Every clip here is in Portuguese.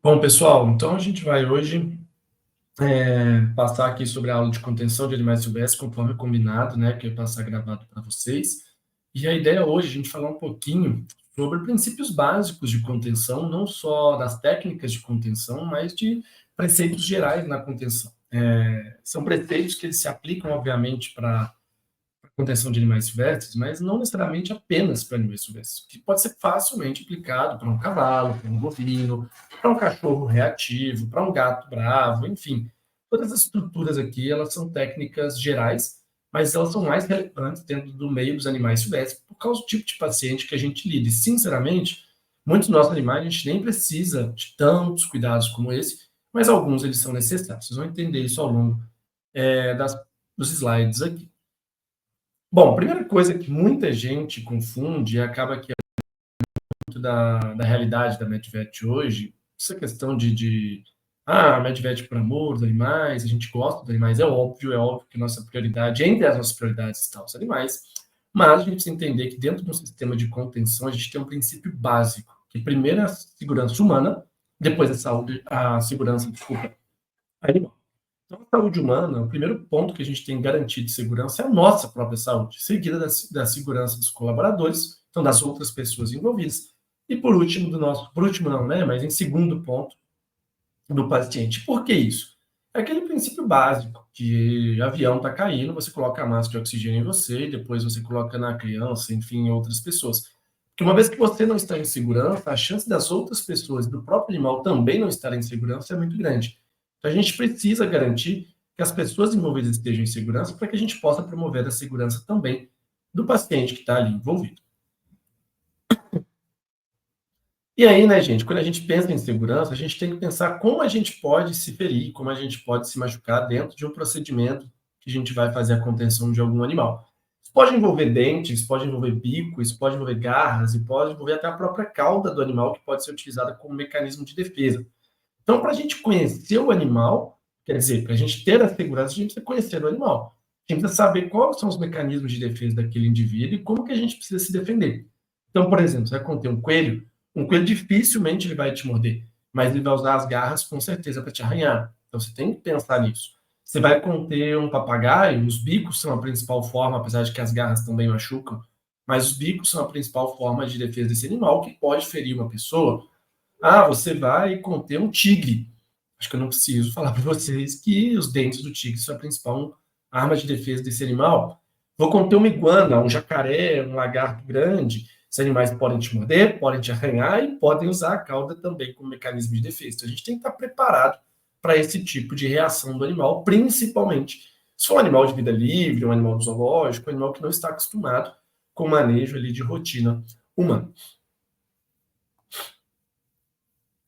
Bom, pessoal, então a gente vai hoje passar aqui sobre a aula de contenção de animais silvestres, conforme combinado, né, que eu ia passar gravado para vocês. E a ideia hoje é a gente falar um pouquinho sobre princípios básicos de contenção, não só das técnicas de contenção, mas de preceitos gerais na contenção. São preceitos que eles se aplicam, obviamente, para contenção de animais silvestres, mas não necessariamente apenas para animais silvestres, que pode ser facilmente aplicado para um cavalo, para um bovino, para um cachorro reativo, para um gato bravo, enfim. Todas as estruturas aqui, elas são técnicas gerais, mas elas são mais relevantes dentro do meio dos animais silvestres, por causa do tipo de paciente que a gente lida. E, sinceramente, muitos dos nossos animais, a gente nem precisa de tantos cuidados como esse, mas alguns eles são necessários. Vocês vão entender isso ao longo dos slides aqui. Bom, a primeira coisa que muita gente confunde e acaba que é muito da realidade da MedVet hoje, essa questão a MedVet por amor dos animais, a gente gosta dos animais, é óbvio que nossa prioridade, entre as nossas prioridades estão os animais, mas a gente precisa entender que dentro de um sistema de contenção a gente tem um princípio básico, que primeiro é a segurança humana, depois a segurança, desculpa, animal. Então, a saúde humana, o primeiro ponto que a gente tem que garantir de segurança é a nossa própria saúde, seguida da segurança dos colaboradores, então das outras pessoas envolvidas, e por último não, né, mas em segundo ponto, do paciente. Por que isso? É aquele princípio básico, que avião está caindo, você coloca a máscara de oxigênio em você, e depois você coloca na criança, enfim, em outras pessoas. Porque uma vez que você não está em segurança, a chance das outras pessoas, do próprio animal também não estarem em segurança é muito grande. Então a gente precisa garantir que as pessoas envolvidas estejam em segurança para que a gente possa promover a segurança também do paciente que está ali envolvido. E aí, né, gente, quando a gente pensa em segurança, a gente tem que pensar como a gente pode se ferir, como a gente pode se machucar dentro de um procedimento que a gente vai fazer a contenção de algum animal. Isso pode envolver dentes, pode envolver bico, isso pode envolver garras, e pode envolver até a própria cauda do animal, que pode ser utilizada como mecanismo de defesa. Então, para a gente conhecer o animal, quer dizer, para a gente ter a segurança, a gente precisa conhecer o animal. A gente precisa saber quais são os mecanismos de defesa daquele indivíduo e como que a gente precisa se defender. Então, por exemplo, você vai conter um coelho dificilmente ele vai te morder, mas ele vai usar as garras com certeza para te arranhar. Então, você tem que pensar nisso. Você vai conter um papagaio, os bicos são a principal forma, apesar de que as garras também machucam, mas os bicos são a principal forma de defesa desse animal que pode ferir uma pessoa. Ah, você vai conter um tigre. Acho que eu não preciso falar para vocês que os dentes do tigre são a principal arma de defesa desse animal. Vou conter uma iguana, um jacaré, um lagarto grande. Esses animais podem te morder, podem te arranhar e podem usar a cauda também como mecanismo de defesa. Então, a gente tem que estar preparado para esse tipo de reação do animal, principalmente se for um animal de vida livre, um animal zoológico, um animal que não está acostumado com o manejo ali de rotina humana.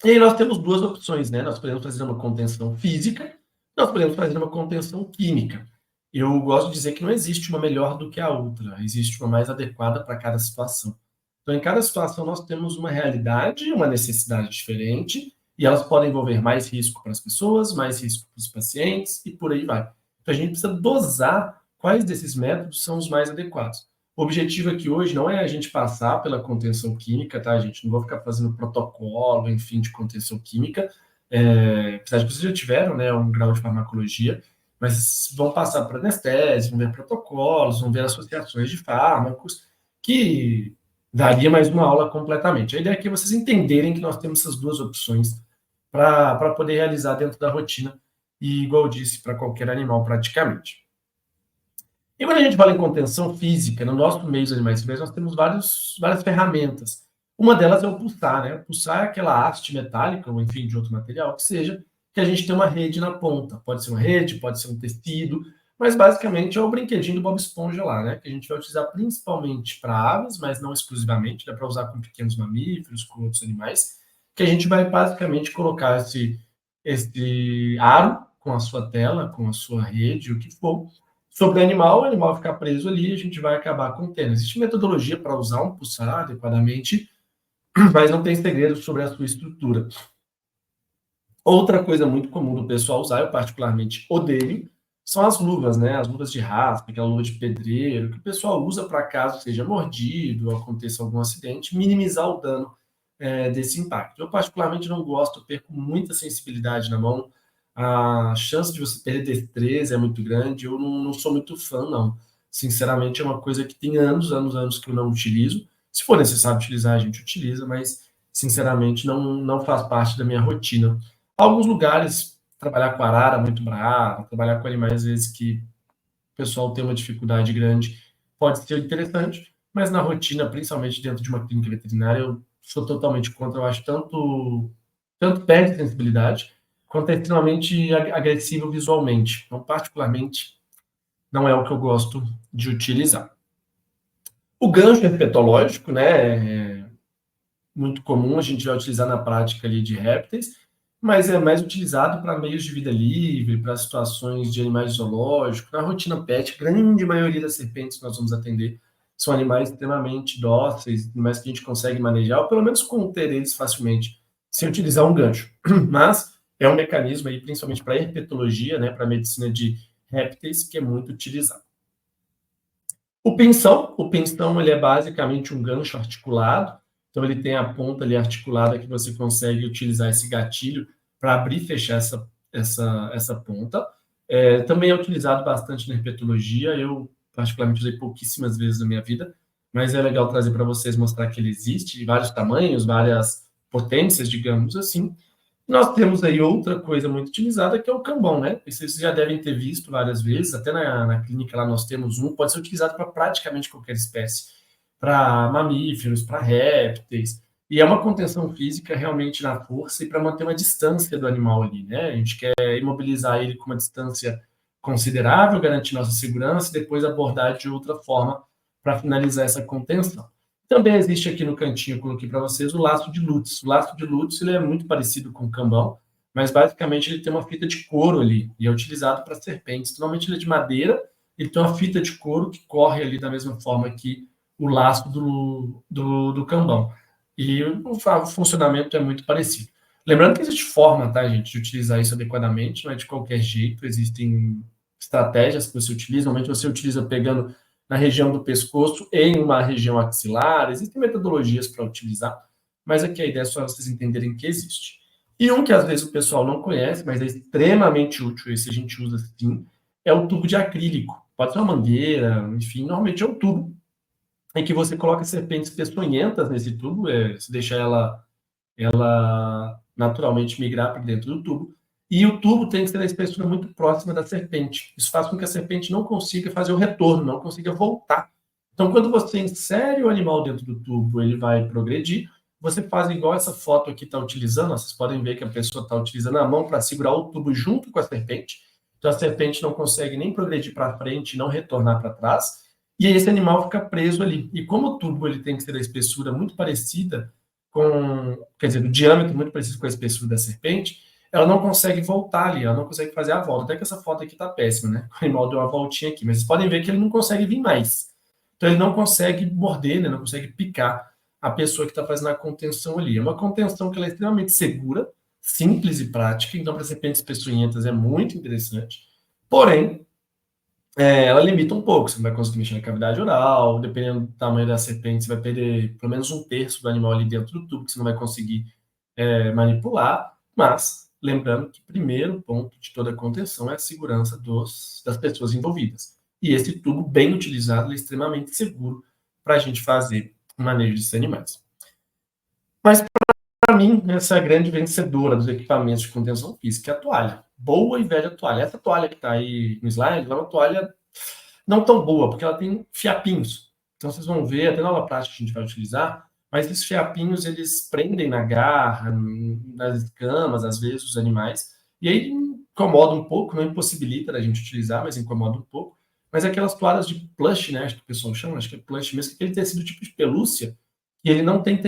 E aí nós temos duas opções, né? Nós podemos fazer uma contenção física, nós podemos fazer uma contenção química. Eu gosto de dizer que não existe uma melhor do que a outra, existe uma mais adequada para cada situação. Então, em cada situação, nós temos uma realidade, uma necessidade diferente, e elas podem envolver mais risco para as pessoas, mais risco para os pacientes, e por aí vai. Então, a gente precisa dosar quais desses métodos são os mais adequados. O objetivo aqui hoje não é a gente passar pela contenção química, tá, gente? Não vou ficar fazendo protocolo, enfim, de contenção química, apesar de que vocês já tiveram, né, um grau de farmacologia, mas vão passar por anestésio, vão ver protocolos, vão ver associações de fármacos, que daria mais uma aula completamente. A ideia aqui é vocês entenderem que nós temos essas duas opções para poder realizar dentro da rotina, e, igual eu disse, para qualquer animal praticamente. E quando a gente fala em contenção física, no nosso meio dos animais silvestres, nós temos várias ferramentas. Uma delas é o pulsar, né? O pulsar é aquela haste metálica, ou enfim, de outro material, que seja, que a gente tem uma rede na ponta. Pode ser uma rede, pode ser um tecido, mas basicamente é o brinquedinho do Bob Esponja lá, né? Que a gente vai utilizar principalmente para aves, mas não exclusivamente, dá para usar com pequenos mamíferos, com outros animais, que a gente vai basicamente colocar esse aro com a sua tela, com a sua rede, o que for, sobre o animal ficar preso ali, a gente vai acabar contendo. Existe metodologia para usar um pulsar adequadamente, mas não tem segredo sobre a sua estrutura. Outra coisa muito comum do pessoal usar, eu particularmente odeio, são as luvas, né? As luvas de raspa, aquela luva de pedreiro, que o pessoal usa para caso seja mordido ou aconteça algum acidente, minimizar o dano desse impacto. Eu, particularmente, não gosto, eu perco muita sensibilidade na mão, a chance de você perder destreza é muito grande, eu não sou muito fã, não. Sinceramente, é uma coisa que tem anos, anos, anos que eu não utilizo. Se for necessário utilizar, a gente utiliza, mas, sinceramente, não faz parte da minha rotina. Alguns lugares, trabalhar com arara muito brava, trabalhar com animais, às vezes, que o pessoal tem uma dificuldade grande, pode ser interessante, mas na rotina, principalmente dentro de uma clínica veterinária, eu sou totalmente contra. Eu acho tanto perde sensibilidade, quanto é extremamente agressivo visualmente. Então, particularmente, não é o que eu gosto de utilizar. O gancho herpetológico, né, é muito comum, a gente vai utilizar na prática ali de répteis, mas é mais utilizado para meios de vida livre, para situações de animais zoológicos, na rotina pet, grande maioria das serpentes que nós vamos atender são animais extremamente dóceis, animais que a gente consegue manejar, ou pelo menos conter eles facilmente, sem utilizar um gancho. Mas é um mecanismo aí, principalmente para herpetologia, né, para medicina de répteis, que é muito utilizado. O pinção ele é basicamente um gancho articulado, então ele tem a ponta ali articulada que você consegue utilizar esse gatilho para abrir e fechar essa ponta. Também é utilizado bastante na herpetologia, eu particularmente usei pouquíssimas vezes na minha vida, mas é legal trazer para vocês, mostrar que ele existe, de vários tamanhos, várias potências, digamos assim. Nós temos aí outra coisa muito utilizada, que é o cambão, né? Vocês já devem ter visto várias vezes, até na clínica lá nós temos um, pode ser utilizado para praticamente qualquer espécie, para mamíferos, para répteis, e é uma contenção física realmente na força e para manter uma distância do animal ali, né? A gente quer imobilizar ele com uma distância considerável, garantir nossa segurança e depois abordar de outra forma para finalizar essa contenção. Também existe aqui no cantinho, eu coloquei para vocês, o laço de Lutz. O laço de Lutz ele é muito parecido com o cambão, mas basicamente ele tem uma fita de couro ali, e é utilizado para serpentes. Normalmente ele é de madeira, ele tem uma fita de couro que corre ali da mesma forma que o laço do cambão. E o funcionamento é muito parecido. Lembrando que existe forma, tá, gente, de utilizar isso adequadamente, não é de qualquer jeito, existem estratégias que você utiliza, normalmente você utiliza pegando na região do pescoço, em uma região axilar. Existem metodologias para utilizar, mas aqui a ideia é só vocês entenderem que existe. E um que às vezes o pessoal não conhece, mas é extremamente útil, esse a gente usa sim, é o tubo de acrílico. Pode ser uma mangueira, enfim, normalmente é um tubo em que você coloca serpentes peçonhentas nesse tubo, se deixar ela naturalmente migrar para dentro do tubo. E o tubo tem que ter a espessura muito próxima da serpente. Isso faz com que a serpente não consiga fazer o retorno, não consiga voltar. Então, quando você insere o animal dentro do tubo, ele vai progredir. Você faz igual essa foto aqui está utilizando. Vocês podem ver que a pessoa está utilizando a mão para segurar o tubo junto com a serpente. Então, a serpente não consegue nem progredir para frente, não retornar para trás. E aí esse animal fica preso ali. E como o tubo ele tem que ter a espessura muito parecida quer dizer, o diâmetro muito parecido com a espessura da serpente, ela não consegue voltar ali, ela não consegue fazer a volta. Até que essa foto aqui tá péssima, né? O animal deu uma voltinha aqui, mas vocês podem ver que ele não consegue vir mais. Então ele não consegue morder, né? Não consegue picar a pessoa que está fazendo a contenção ali. É uma contenção que ela é extremamente segura, simples e prática, então para serpentes peçonhentas é muito interessante. Porém, ela limita um pouco, você não vai conseguir mexer na cavidade oral, dependendo do tamanho da serpente, você vai perder pelo menos um terço do animal ali dentro do tubo, que você não vai conseguir manipular, mas lembrando que o primeiro ponto de toda a contenção é a segurança das pessoas envolvidas. E esse tubo bem utilizado é extremamente seguro para a gente fazer o manejo desses animais. Mas para mim, essa é a grande vencedora dos equipamentos de contenção física, é a toalha. Boa e velha toalha. Essa toalha que está aí no slide é uma toalha não tão boa, porque ela tem fiapinhos. Então vocês vão ver, até na aula prática que a gente vai utilizar, mas esses fiapinhos eles prendem na garra, nas escamas, às vezes, os animais, e aí incomoda um pouco, não impossibilita da gente utilizar, mas incomoda um pouco. Mas aquelas toalhas de plush, né, acho que o pessoal chama, acho que é plush mesmo, que aquele tecido tipo de pelúcia, e ele não tem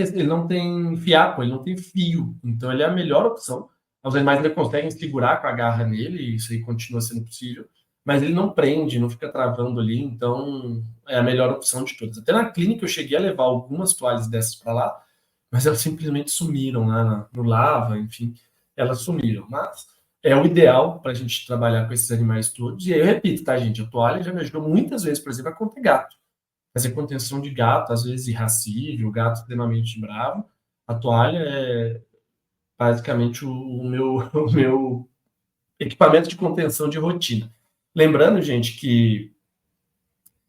fiapo, ele não tem fio, então ele é a melhor opção. Os animais ainda conseguem segurar com a garra nele, e isso aí continua sendo possível, mas ele não prende, não fica travando ali, então é a melhor opção de todas. Até na clínica eu cheguei a levar algumas toalhas dessas para lá, mas elas simplesmente sumiram lá no lava, enfim, elas sumiram. Mas é o ideal para a gente trabalhar com esses animais todos. E aí eu repito, tá, gente? A toalha já me ajudou muitas vezes, por exemplo, a conter gato. Fazer contenção de gato, às vezes irracível, gato extremamente bravo. A toalha é basicamente o meu equipamento de contenção de rotina. Lembrando, gente, que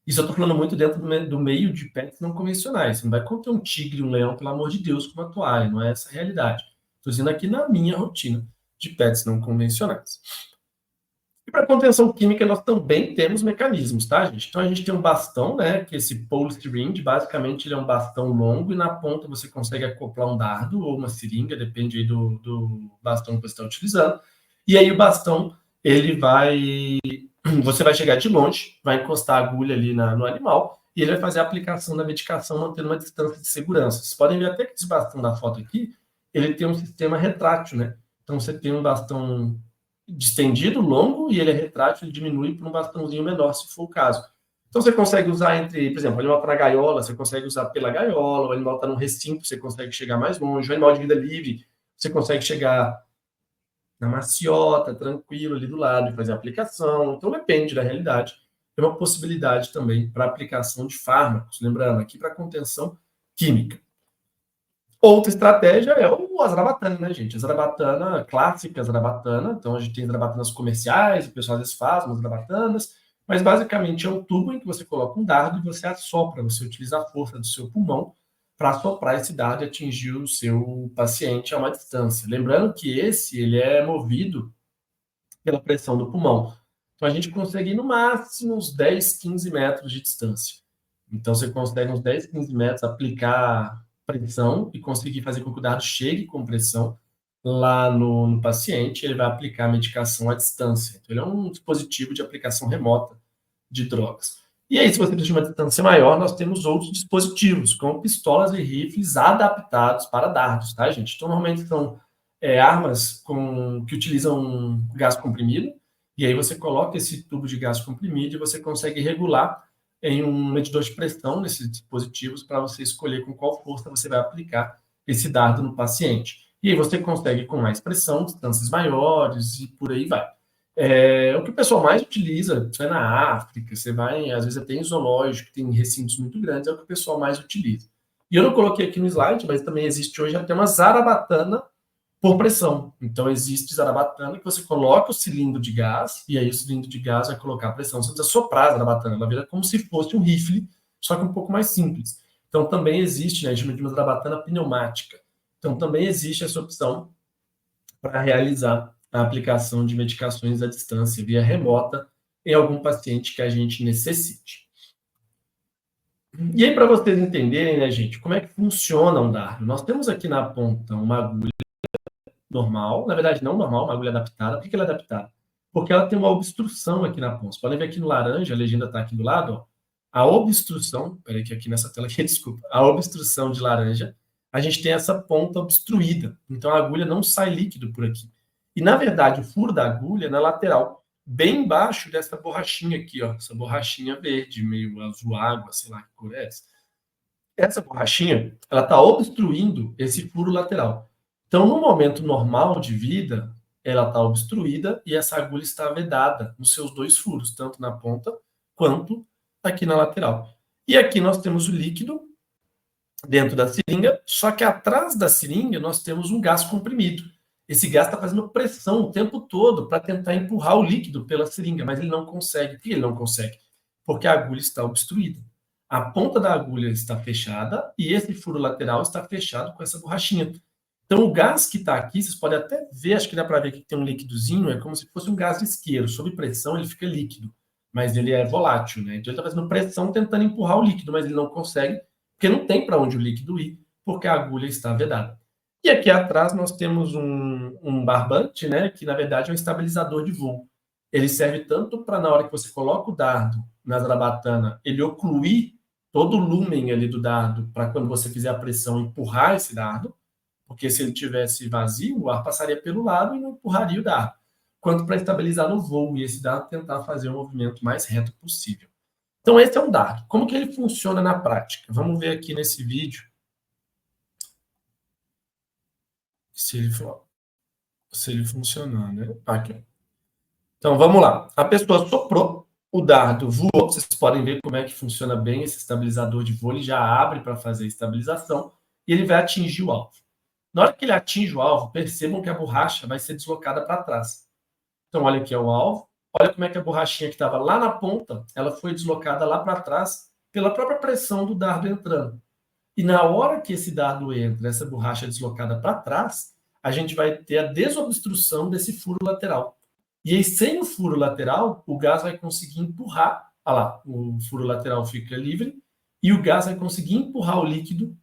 isso eu estou falando muito dentro do meio de pets não convencionais. Você não vai conter um tigre, um leão, pelo amor de Deus, com uma toalha. Não é essa a realidade. Estou dizendo aqui na minha rotina de pets não convencionais. E para contenção química, nós também temos mecanismos, tá, gente? Então, a gente tem um bastão, né, que é esse pole syringe, basicamente ele é um bastão longo e na ponta você consegue acoplar um dardo ou uma seringa, depende aí do bastão que você está utilizando. E aí o bastão, você vai chegar de longe, vai encostar a agulha ali no animal e ele vai fazer a aplicação da medicação mantendo uma distância de segurança. Vocês podem ver até que esse bastão da foto aqui, ele tem um sistema retrátil, né? Então, você tem um bastão distendido, longo, e ele é retrátil, ele diminui para um bastãozinho menor, se for o caso. Então, você consegue usar entre, por exemplo, o animal está na gaiola, você consegue usar pela gaiola, o animal está num recinto, você consegue chegar mais longe, o animal de vida livre, você consegue chegar na maciota, tranquilo, ali do lado, e fazer a aplicação. Então, depende da realidade. É uma possibilidade também para aplicação de fármacos, lembrando, aqui para contenção química. Outra estratégia é o azarabatana, né, gente? A zarabatana clássica, a zarabatana. Então, a gente tem zarabatanas comerciais, o pessoal às vezes faz umas zarabatanas, mas basicamente é um tubo em que você coloca um dardo e você assopra, você utiliza a força do seu pulmão para assoprar esse dardo e atingir o seu paciente a uma distância. Lembrando que ele é movido pela pressão do pulmão. Então, a gente consegue ir no máximo uns 10, 15 metros de distância. Então, você consegue uns 10, 15 metros aplicar pressão e conseguir fazer com que o dardo chegue com pressão lá no paciente, ele vai aplicar a medicação à distância. Então, ele é um dispositivo de aplicação remota de drogas. E aí, se você precisa de uma distância maior, nós temos outros dispositivos, como pistolas e rifles adaptados para dardos, tá, gente? Então, normalmente são armas que utilizam gás comprimido, e aí você coloca esse tubo de gás comprimido e você consegue regular em um medidor de pressão nesses dispositivos para você escolher com qual força você vai aplicar esse dardo no paciente. E aí você consegue com mais pressão, distâncias maiores e por aí vai. O que o pessoal mais utiliza, você vai na África, você vai, às vezes até em zoológico, tem recintos muito grandes, é o que o pessoal mais utiliza. E eu não coloquei aqui no slide, mas também existe hoje até uma zarabatana por pressão. Então, existe zarabatana que você coloca o cilindro de gás, e aí o cilindro de gás vai colocar a pressão. Você precisa soprar a zarabatana, ela vira como se fosse um rifle, só que um pouco mais simples. Então, também existe, né, a gente chama de uma zarabatana pneumática. Então, também existe essa opção para realizar a aplicação de medicações à distância, via remota, em algum paciente que a gente necessite. E aí, para vocês entenderem, né, gente, como é que funciona um dardo? Nós temos aqui na ponta uma agulha normal, na verdade não normal, uma agulha adaptada. Por que ela é adaptada? Porque ela tem uma obstrução aqui na ponta. Vocês podem ver aqui no laranja, a legenda está aqui do lado, ó. A obstrução, peraí que aqui nessa tela aqui, desculpa, a obstrução de laranja, a gente tem essa ponta obstruída, então a agulha não sai líquido por aqui. E na verdade o furo da agulha é na lateral, bem embaixo dessa borrachinha aqui, ó, essa borrachinha verde, meio azul água, sei lá que cor é essa. Essa borrachinha, ela está obstruindo esse furo lateral. Então, no momento normal de vida, ela está obstruída e essa agulha está vedada nos seus dois furos, tanto na ponta quanto aqui na lateral. E aqui nós temos o líquido dentro da seringa, só que atrás da seringa nós temos um gás comprimido. Esse gás está fazendo pressão o tempo todo para tentar empurrar o líquido pela seringa, mas ele não consegue. Por que ele não consegue? Porque a agulha está obstruída. A ponta da agulha está fechada e esse furo lateral está fechado com essa borrachinha. Então, o gás que está aqui, vocês podem até ver, acho que dá para ver que tem um líquidozinho, é como se fosse um gás de isqueiro. Sob pressão, ele fica líquido, mas ele é volátil, né? Então, ele está fazendo pressão tentando empurrar o líquido, mas ele não consegue, porque não tem para onde o líquido ir, porque a agulha está vedada. E aqui atrás nós temos um barbante, né, que na verdade é um estabilizador de voo. Ele serve tanto para, na hora que você coloca o dardo na zarabatana, ele ocluir todo o lúmen ali do dardo, para quando você fizer a pressão empurrar esse dardo, porque se ele tivesse vazio, o ar passaria pelo lado e não empurraria o dardo. Quanto para estabilizar no voo e esse dardo tentar fazer o movimento mais reto possível. Então, esse é um dardo. Como que ele funciona na prática? Vamos ver aqui nesse vídeo se ele funcionar, né? Aqui. Então, vamos lá. A pessoa soprou, o dardo voou. Vocês podem ver como é que funciona bem esse estabilizador de voo. Ele já abre para fazer a estabilização e ele vai atingir o alvo. Na hora que ele atinge o alvo, percebam que a borracha vai ser deslocada para trás. Então, olha aqui é o alvo. Olha como é que a borrachinha que estava lá na ponta, ela foi deslocada lá para trás pela própria pressão do dardo entrando. E na hora que esse dardo entra, essa borracha é deslocada para trás, a gente vai ter a desobstrução desse furo lateral. E aí, sem o furo lateral, o gás vai conseguir empurrar. Olha lá, o furo lateral fica livre e o gás vai conseguir empurrar o líquido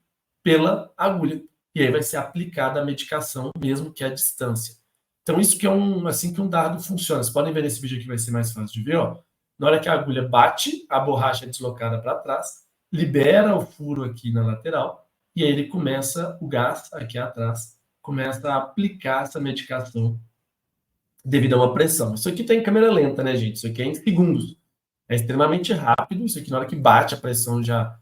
pela agulha. E aí vai ser aplicada a medicação, mesmo que à distância. Então, isso que é assim que um dardo funciona. Vocês podem ver nesse vídeo aqui, vai ser mais fácil de ver. Ó. Na hora que a agulha bate, a borracha é deslocada para trás, libera o furo aqui na lateral, e aí ele começa, o gás aqui atrás, começa a aplicar essa medicação devido a uma pressão. Isso aqui tem câmera lenta, né, gente? Isso aqui é em segundos. É extremamente rápido. Isso aqui, na hora que bate, a pressão já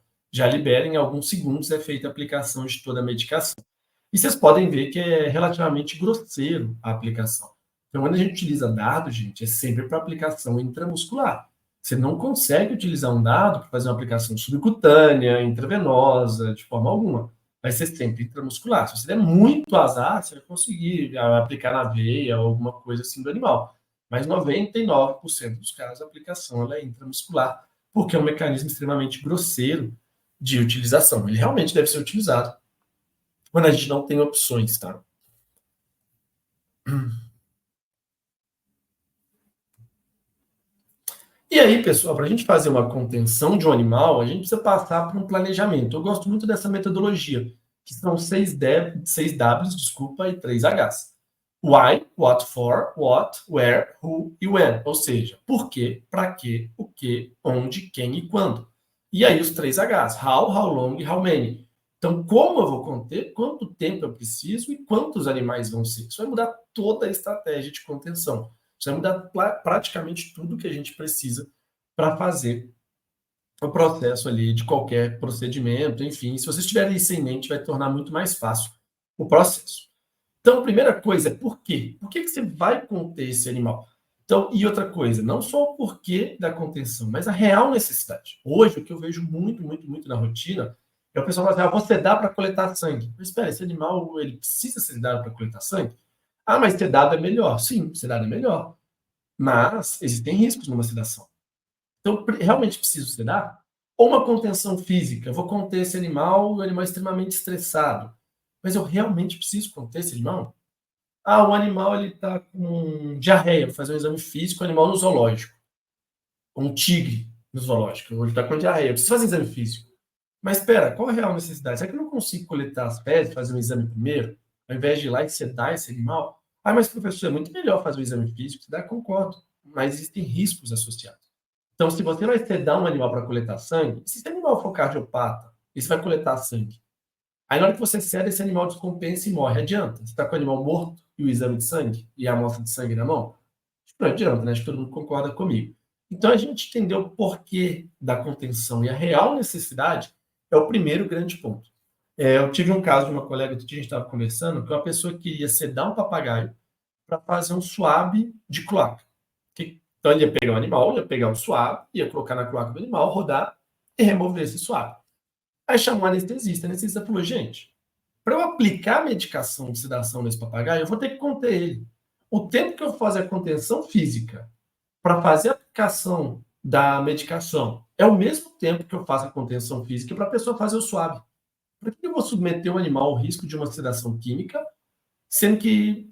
libera. Em alguns segundos é feita a aplicação de toda a medicação. E vocês podem ver que é relativamente grosseiro a aplicação. Então, quando a gente utiliza dado, gente, é sempre para aplicação intramuscular. Você não consegue utilizar um dado para fazer uma aplicação subcutânea, intravenosa, de forma alguma. Vai ser sempre intramuscular. Se você der muito azar, você vai conseguir aplicar na veia ou alguma coisa assim do animal. Mas 99% dos casos a aplicação ela é intramuscular, porque é um mecanismo extremamente grosseiro de utilização. Ele realmente deve ser utilizado quando a gente não tem opções, tá? E aí, pessoal, para a gente fazer uma contenção de um animal, a gente precisa passar por um planejamento. Eu gosto muito dessa metodologia, que são 6 Ws, desculpa, e 3 Hs. Why, what for, what, where, who e when. Ou seja, por quê, para quê, o que, onde, quem e quando. E aí os 3 Hs, how long, how many. Então, como eu vou conter, quanto tempo eu preciso e quantos animais vão ser. Isso vai mudar toda a estratégia de contenção. Isso vai mudar praticamente tudo que a gente precisa para fazer o processo ali de qualquer procedimento. Enfim, se vocês tiverem isso em mente, vai tornar muito mais fácil o processo. Então, a primeira coisa é por quê? Por que você vai conter esse animal? Então, e outra coisa, não só o porquê da contenção, mas a real necessidade. Hoje, o que eu vejo muito na rotina é o pessoal falar assim, você dá para coletar sangue. Mas espera, esse animal ele precisa ser dado para coletar sangue? Ah, mas sedado é melhor. Sim, sedado é melhor. Mas existem riscos numa sedação. Então, realmente preciso sedar? Ou uma contenção física? Eu vou conter esse animal, o animal é extremamente estressado. Mas eu realmente preciso conter esse animal? Ah, o animal está com diarreia, vou fazer um exame físico, o animal no zoológico. Um tigre no zoológico, ele está com diarreia, eu preciso fazer exame físico. Mas espera, qual é a real necessidade? Será que eu não consigo coletar as fezes, fazer um exame primeiro, ao invés de ir lá e sedar esse animal? Ah, mas professor, é muito melhor fazer o exame físico. Sedar, concordo, mas existem riscos associados. Então, se você vai sedar um animal para coletar sangue, se esse animal for cardiopata, esse vai coletar sangue. Aí, na hora que você ceda, esse animal descompensa e morre. Adianta? Você está com o animal morto e o exame de sangue e a amostra de sangue na mão? Não adianta, né? Acho que todo mundo concorda comigo. Então, a gente entendeu o porquê da contenção e a real necessidade é o primeiro grande ponto. Eu tive um caso de uma colega que a gente estava conversando, que uma pessoa queria sedar um papagaio para fazer um suave de cloaca. Então, ele ia pegar o animal, ia pegar um suave, ia colocar na cloaca do animal, rodar e remover esse suave. Aí chamou o anestesista. O anestesista falou, gente, para eu aplicar a medicação de sedação nesse papagaio, eu vou ter que conter ele. O tempo que eu faço a contenção física para fazer a aplicação da medicação é o mesmo tempo que eu faço a contenção física para a pessoa fazer o suave. Por que eu vou submeter o animal ao risco de uma sedação química, sendo que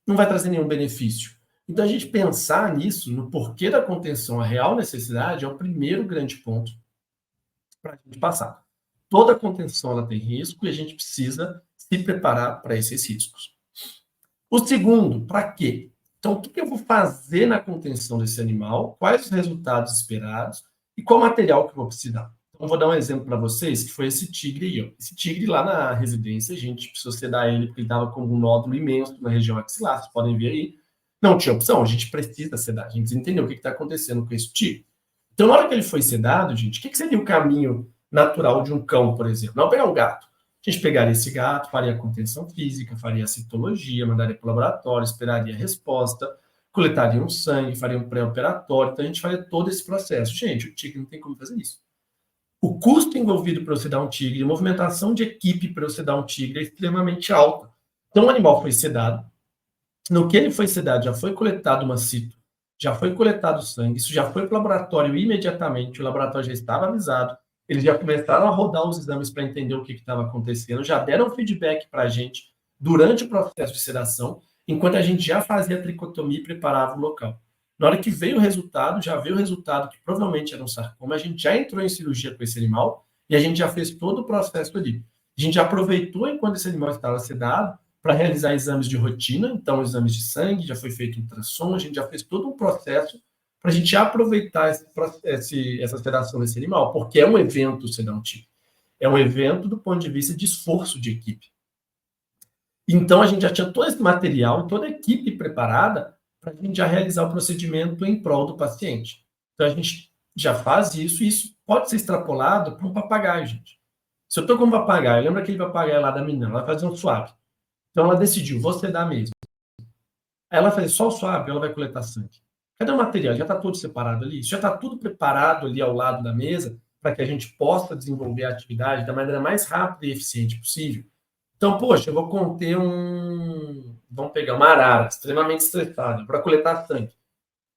não vai trazer nenhum benefício? Então, a gente pensar nisso, no porquê da contenção, a real necessidade, é o primeiro grande ponto para a gente passar. Toda contenção ela tem risco e a gente precisa se preparar para esses riscos. O segundo, para quê? Então, o que eu vou fazer na contenção desse animal? Quais os resultados esperados? E qual material que eu vou precisar? Então, eu vou dar um exemplo para vocês, que foi esse tigre aí. Ó. Esse tigre lá na residência, a gente precisou sedar ele porque ele estava com um nódulo imenso na região axilar, vocês podem ver aí. Não tinha opção, a gente precisa sedar. A gente precisa entender o que está acontecendo com esse tigre. Então, na hora que ele foi sedado, gente, o que seria o caminho natural de um cão, por exemplo? Não pegar um gato. A gente pegaria esse gato, faria a contenção física, faria a citologia, mandaria para o laboratório, esperaria a resposta, coletaria um sangue, faria um pré-operatório, então a gente faria todo esse processo. Gente, o tigre não tem como fazer isso. O custo envolvido para você dar um tigre, a movimentação de equipe para você dar um tigre é extremamente alta. Então, o animal foi sedado. No que ele foi sedado, já foi coletado uma cito, já foi coletado sangue, isso já foi para o laboratório imediatamente, o laboratório já estava avisado, eles já começaram a rodar os exames para entender o que estava acontecendo, já deram feedback para a gente durante o processo de sedação, enquanto a gente já fazia a tricotomia e preparava o local. Na hora que veio o resultado, já veio o resultado que provavelmente era um sarcoma, a gente já entrou em cirurgia com esse animal e a gente já fez todo o processo ali. A gente já aproveitou enquanto esse animal estava sedado para realizar exames de rotina, então exames de sangue, já foi feito ultrassom, a gente já fez todo um processo para a gente aproveitar essa sedação desse animal, porque é um evento sedar um tigre. É um evento do ponto de vista de esforço de equipe. Então, a gente já tinha todo esse material, toda a equipe preparada para a gente já realizar o procedimento em prol do paciente. Então, a gente já faz isso, e isso pode ser extrapolado para um papagaio, gente. Se eu estou com um papagaio, lembra aquele papagaio lá da menina, ela vai fazer um swab. Então, ela decidiu, vou sedar mesmo. Aí ela faz só o swab, ela vai coletar sangue. Cadê o material? Já está tudo separado ali? Já está tudo preparado ali ao lado da mesa para que a gente possa desenvolver a atividade da maneira mais rápida e eficiente possível. Então, poxa, eu vou conter vamos pegar uma arara extremamente estressada para coletar sangue.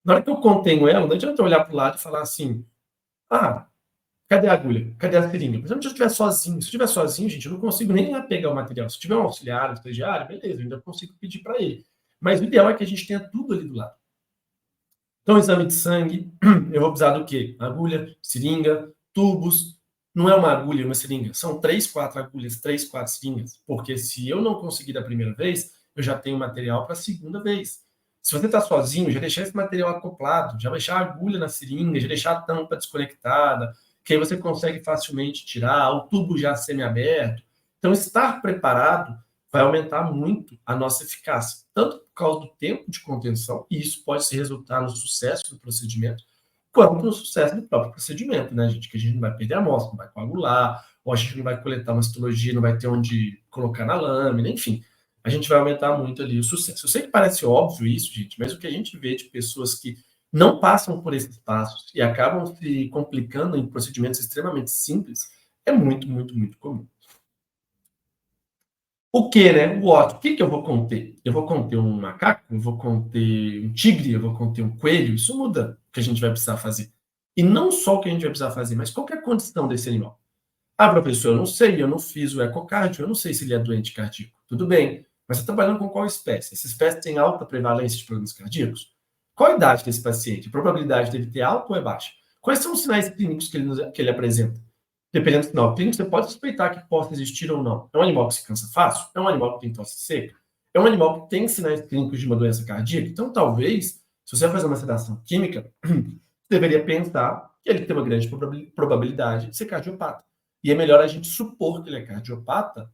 Na hora que eu contenho ela, não adianta eu olhar para o lado e falar assim: ah, cadê a agulha? Cadê a seringa? Por exemplo, se eu estiver sozinho, gente, eu não consigo nem lá pegar o material. Se tiver um auxiliar, um estagiário, beleza, eu ainda consigo pedir para ele. Mas o ideal é que a gente tenha tudo ali do lado. Então, exame de sangue, eu vou precisar do quê? Agulha, seringa, tubos. Não é uma agulha e uma seringa, são 3, 4 agulhas, 3, 4 seringas. Porque se eu não conseguir da primeira vez, eu já tenho material para a segunda vez. Se você está sozinho, já deixar esse material acoplado, já deixar a agulha na seringa, já deixar a tampa desconectada, que aí você consegue facilmente tirar, o tubo já semi-aberto. Então, estar preparado vai aumentar muito a nossa eficácia, tanto por causa do tempo de contenção, e isso pode se resultar no sucesso do procedimento, quanto no sucesso do próprio procedimento, né, gente? Que a gente não vai perder a amostra, não vai coagular, ou a gente não vai coletar uma histologia, não vai ter onde colocar na lâmina, enfim. A gente vai aumentar muito ali o sucesso. Eu sei que parece óbvio isso, gente, mas o que a gente vê de pessoas que não passam por esses passos e acabam se complicando em procedimentos extremamente simples é muito, muito, muito comum. O que, né? O what? O que eu vou conter? Eu vou conter um macaco? Eu vou conter um tigre? Eu vou conter um coelho? Isso muda o que a gente vai precisar fazer. E não só o que a gente vai precisar fazer, mas qual que é a condição desse animal? Ah, professor, eu não sei, eu não fiz o ecocardio, eu não sei se ele é doente cardíaco. Tudo bem, mas você está trabalhando com qual espécie? Essa espécie tem alta prevalência de problemas cardíacos? Qual a idade desse paciente? A probabilidade dele ter alta ou é baixa? Quais são os sinais clínicos que ele apresenta? Dependendo do sinal clínico, você pode suspeitar que possa existir ou não. É um animal que se cansa fácil? É um animal que tem tosse seca? É um animal que tem sinais clínicos de uma doença cardíaca? Então, talvez, se você vai fazer uma sedação química, você deveria pensar que ele tem uma grande probabilidade de ser cardiopata. E é melhor a gente supor que ele é cardiopata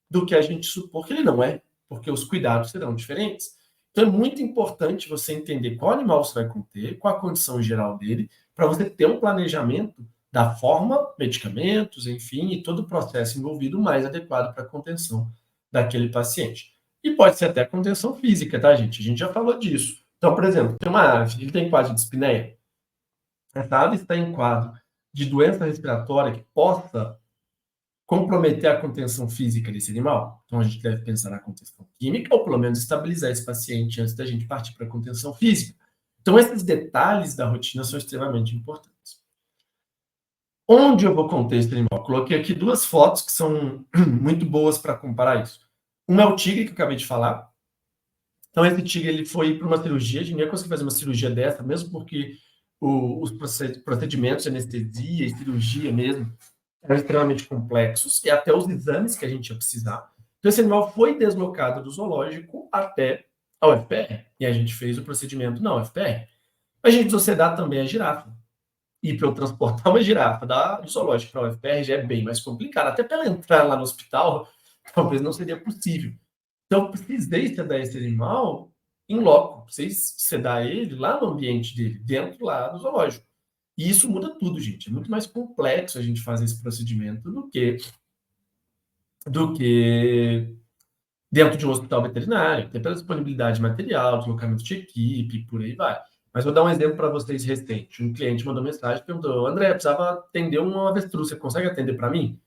do que a gente supor que ele não é, porque os cuidados serão diferentes. Então, é muito importante você entender qual animal você vai conter, qual a condição geral dele, para você ter um planejamento da forma, medicamentos, enfim, e todo o processo envolvido mais adequado para a contenção daquele paciente. E pode ser até a contenção física, tá, gente? A gente já falou disso. Então, por exemplo, tem uma ave, ele tem quadro de dispneia. Essa ave está em quadro de doença respiratória que possa comprometer a contenção física desse animal. Então, a gente deve pensar na contenção química, ou pelo menos estabilizar esse paciente antes da gente partir para a contenção física. Então, esses detalhes da rotina são extremamente importantes. Onde eu vou conter esse animal? Coloquei aqui duas fotos que são muito boas para comparar isso. Uma é o tigre que eu acabei de falar. Então, esse tigre ele foi para uma cirurgia, a gente nem ia conseguir fazer uma cirurgia dessa, mesmo porque os procedimentos de anestesia e cirurgia mesmo eram extremamente complexos, e até os exames que a gente ia precisar. Então, esse animal foi deslocado do zoológico até a UFPR, e a gente fez o procedimento na UFPR. A gente precisou sedar também a girafa. E para eu transportar uma girafa do zoológico para a UFPR já é bem mais complicado. Até para ela entrar lá no hospital, talvez não seria possível. Então, eu precisei sedar esse animal em loco, precisei sedar ele lá no ambiente dele, dentro lá do zoológico. E isso muda tudo, gente. É muito mais complexo a gente fazer esse procedimento do que dentro de um hospital veterinário, até pela disponibilidade de material, deslocamento de equipe, por aí vai. Mas vou dar um exemplo para vocês recente. Um cliente mandou mensagem e perguntou: André, precisava atender um avestruz, você consegue atender para mim?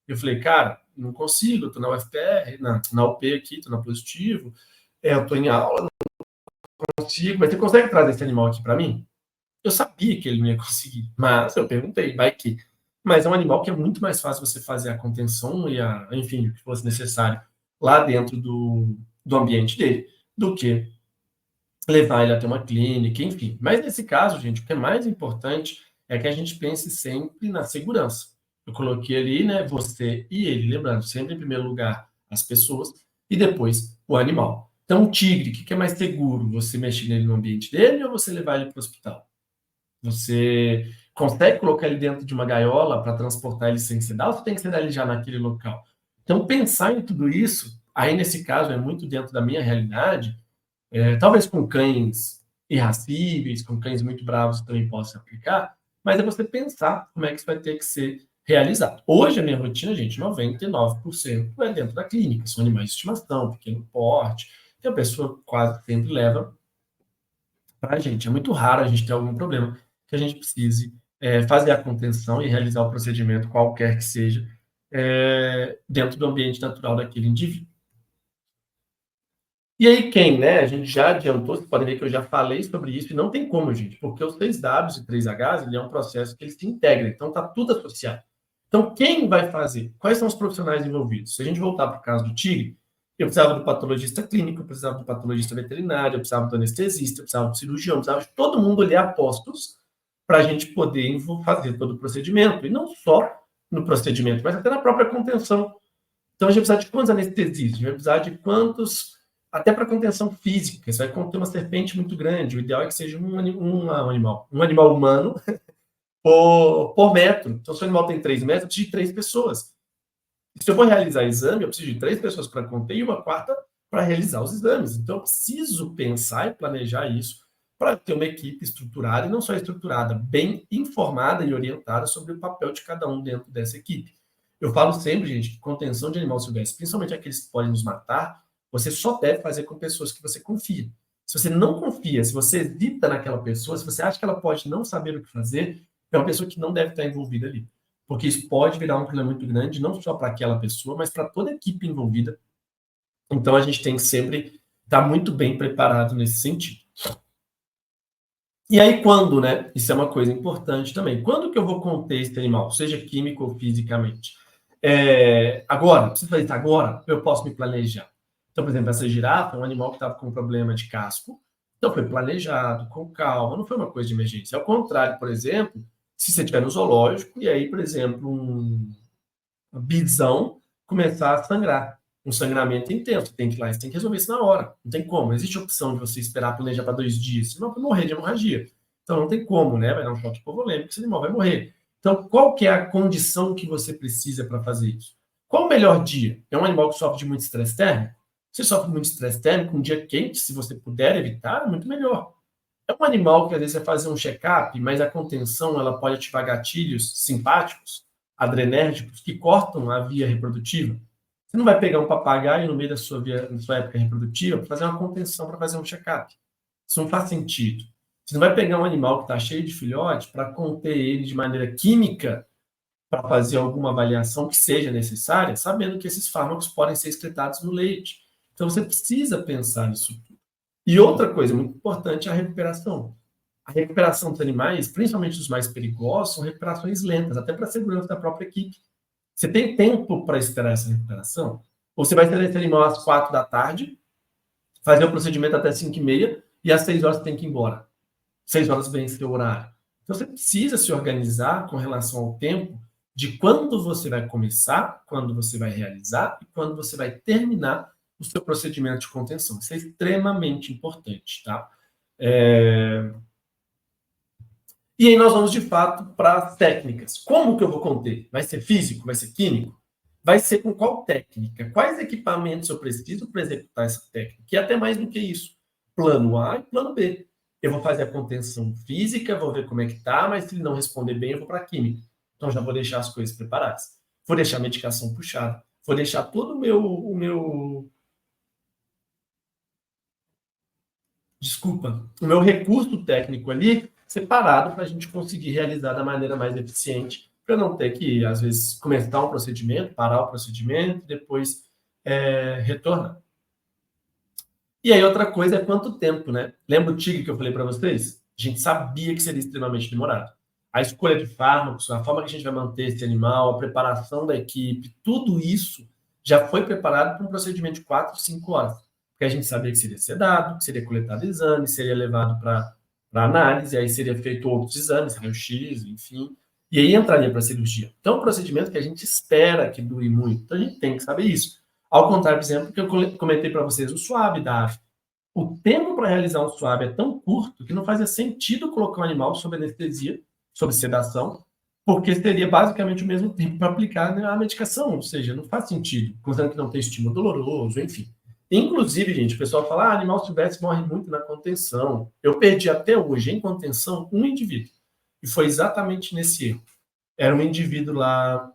Eu falei, cara, não consigo, eu estou na UFPR, na UP aqui, estou na Positivo, eu estou em aula, não consigo, mas você consegue trazer esse animal aqui para mim? Eu sabia que ele não ia conseguir, mas eu perguntei, vai que. Mas é um animal que é muito mais fácil você fazer a contenção e enfim, o que fosse necessário lá dentro do ambiente dele, do que levar ele até uma clínica, enfim. Mas nesse caso, gente, o que é mais importante é que a gente pense sempre na segurança. Eu coloquei ali, né, você e ele, lembrando, sempre em primeiro lugar as pessoas e depois o animal. Então, o tigre, o que é mais seguro? Você mexer nele no ambiente dele ou você levar ele para o hospital? Você consegue colocar ele dentro de uma gaiola para transportar ele sem sedar ou você tem que sedar ele já naquele local? Então, pensar em tudo isso, aí nesse caso é muito dentro da minha realidade, talvez com cães irascíveis, com cães muito bravos também possa aplicar, mas é você pensar como é que isso vai ter que ser realizado. Hoje, a minha rotina, gente, 99% é dentro da clínica, são animais de estimação, pequeno porte, que a pessoa quase sempre leva para a gente. É muito raro a gente ter algum problema que a gente precise fazer a contenção e realizar o procedimento, qualquer que seja, dentro do ambiente natural daquele indivíduo. E aí quem, né? A gente já adiantou, vocês podem ver que eu já falei sobre isso, e não tem como, gente, porque os 3Ws e 3Hs, ele é um processo que ele se integra, então está tudo associado. Então, quem vai fazer? Quais são os profissionais envolvidos? Se a gente voltar para o caso do tigre, eu precisava do patologista clínico, eu precisava do patologista veterinário, eu precisava do anestesista, eu precisava do cirurgião, eu precisava de todo mundo ali a postos para a gente poder fazer todo o procedimento, e não só no procedimento, mas até na própria contenção. Então, a gente vai precisar de quantos anestesistas? A gente vai precisar de quantos, até para contenção física. Você vai conter uma serpente muito grande. O ideal é que seja um animal humano por metro. Então, se o animal tem 3 metros, eu preciso de 3 pessoas. Se eu vou realizar exame, eu preciso de 3 pessoas para conter e uma quarta para realizar os exames. Então, eu preciso pensar e planejar isso para ter uma equipe estruturada, e não só estruturada, bem informada e orientada sobre o papel de cada um dentro dessa equipe. Eu falo sempre, gente, que contenção de animal silvestre, principalmente aqueles que podem nos matar, você só deve fazer com pessoas que você confia. Se você não confia, se você hesita naquela pessoa, se você acha que ela pode não saber o que fazer, é uma pessoa que não deve estar envolvida ali. Porque isso pode virar um problema muito grande, não só para aquela pessoa, mas para toda a equipe envolvida. Então, a gente tem que sempre estar muito bem preparado nesse sentido. E aí, quando, né? Isso é uma coisa importante também. Quando que eu vou conter esse animal, seja químico ou fisicamente? Agora, preciso fazer isso agora, eu posso me planejar. Então, por exemplo, essa girafa é um animal que estava com problema de casco, então foi planejado, com calma, não foi uma coisa de emergência. Ao contrário, por exemplo, se você estiver no zoológico e aí, por exemplo, um bisão começar a sangrar, um sangramento intenso, tem que ir lá, você tem que resolver isso na hora, não tem como. Existe a opção de você esperar planejar para 2 dias, senão vai morrer de hemorragia. Então não tem como, né? Vai dar um choque hipovolêmico, esse animal vai morrer. Então, qual que é a condição que você precisa para fazer isso? Qual o melhor dia? É um animal que sofre de muito estresse térmico? Se sofre de muito estresse térmico, um dia quente, se você puder evitar, é muito melhor. É um animal que às vezes vai fazer um check-up, mas a contenção ela pode ativar gatilhos simpáticos, adrenérgicos, que cortam a via reprodutiva. Você não vai pegar um papagaio no meio da sua época reprodutiva para fazer uma contenção, para fazer um check-up. Isso não faz sentido. Você não vai pegar um animal que está cheio de filhote para conter ele de maneira química para fazer alguma avaliação que seja necessária, sabendo que esses fármacos podem ser excretados no leite. Então você precisa pensar nisso. E outra coisa muito importante é a recuperação. A recuperação dos animais, principalmente dos mais perigosos, são recuperações lentas, até para a segurança da própria equipe. Você tem tempo para esperar essa recuperação? Ou você vai ter esse animal às 4 da tarde, fazer o procedimento até 5h30, e às 6 horas você tem que ir embora. 6 horas vence o horário. Então você precisa se organizar com relação ao tempo de quando você vai começar, quando você vai realizar e quando você vai terminar o seu procedimento de contenção. Isso é extremamente importante, tá? E aí nós vamos, de fato, para as técnicas. Como que eu vou conter? Vai ser físico? Vai ser químico? Vai ser com qual técnica? Quais equipamentos eu preciso para executar essa técnica? E até mais do que isso. Plano A e plano B. Eu vou fazer a contenção física, vou ver como é que tá, mas se ele não responder bem, eu vou para a química. Então já vou deixar as coisas preparadas. Vou deixar a medicação puxada. Vou deixar todo o meu recurso técnico ali separado para a gente conseguir realizar da maneira mais eficiente para não ter que, às vezes, começar um procedimento, parar o procedimento, depois retornar. E aí outra coisa é quanto tempo, né? Lembra o tigre que eu falei para vocês? A gente sabia que seria extremamente demorado. A escolha de fármacos, a forma que a gente vai manter esse animal, a preparação da equipe, tudo isso já foi preparado para um procedimento de 4, 5 horas. Porque a gente sabia que seria sedado, que seria coletado exame, seria levado para análise, aí seria feito outros exames, raio-x, enfim, e aí entraria para a cirurgia. Então, é um procedimento que a gente espera que dure muito. Então, a gente tem que saber isso. Ao contrário, por exemplo, que eu comentei para vocês, o SWAB da AF. O tempo para realizar um SWAB é tão curto que não fazia sentido colocar um animal sob anestesia, sob sedação, porque seria basicamente o mesmo tempo para aplicar a medicação, ou seja, não faz sentido, considerando que não tem estímulo doloroso, enfim. Inclusive, gente, o pessoal fala, animal silvestre morre muito na contenção. Eu perdi até hoje, em contenção, um indivíduo. E foi exatamente nesse erro. Era um indivíduo lá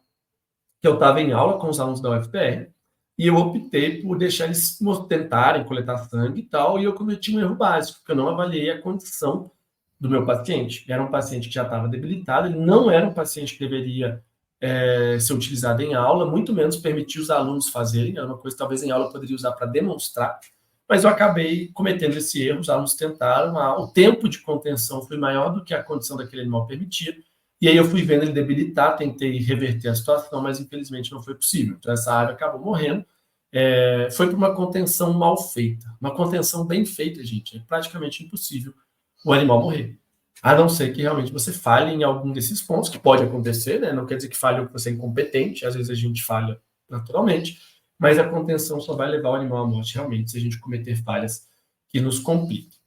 que eu estava em aula com os alunos da UFPR, e eu optei por deixar eles tentarem coletar sangue e tal, e eu cometi um erro básico, porque eu não avaliei a condição do meu paciente. Era um paciente que já estava debilitado, ele não era um paciente que deveria ser utilizado em aula, muito menos permitir os alunos fazerem, era uma coisa que talvez em aula eu poderia usar para demonstrar, mas eu acabei cometendo esse erro, os alunos tentaram, o tempo de contenção foi maior do que a condição daquele animal permitia, e aí eu fui vendo ele debilitar, tentei reverter a situação, mas infelizmente não foi possível. Então essa ave acabou morrendo. Foi por uma contenção mal feita. Uma contenção bem feita, gente, é praticamente impossível o animal morrer. A não ser que realmente você falhe em algum desses pontos, que pode acontecer, né? Não quer dizer que falhe ou que você é incompetente, às vezes a gente falha naturalmente, mas a contenção só vai levar o animal à morte realmente se a gente cometer falhas que nos compliquem.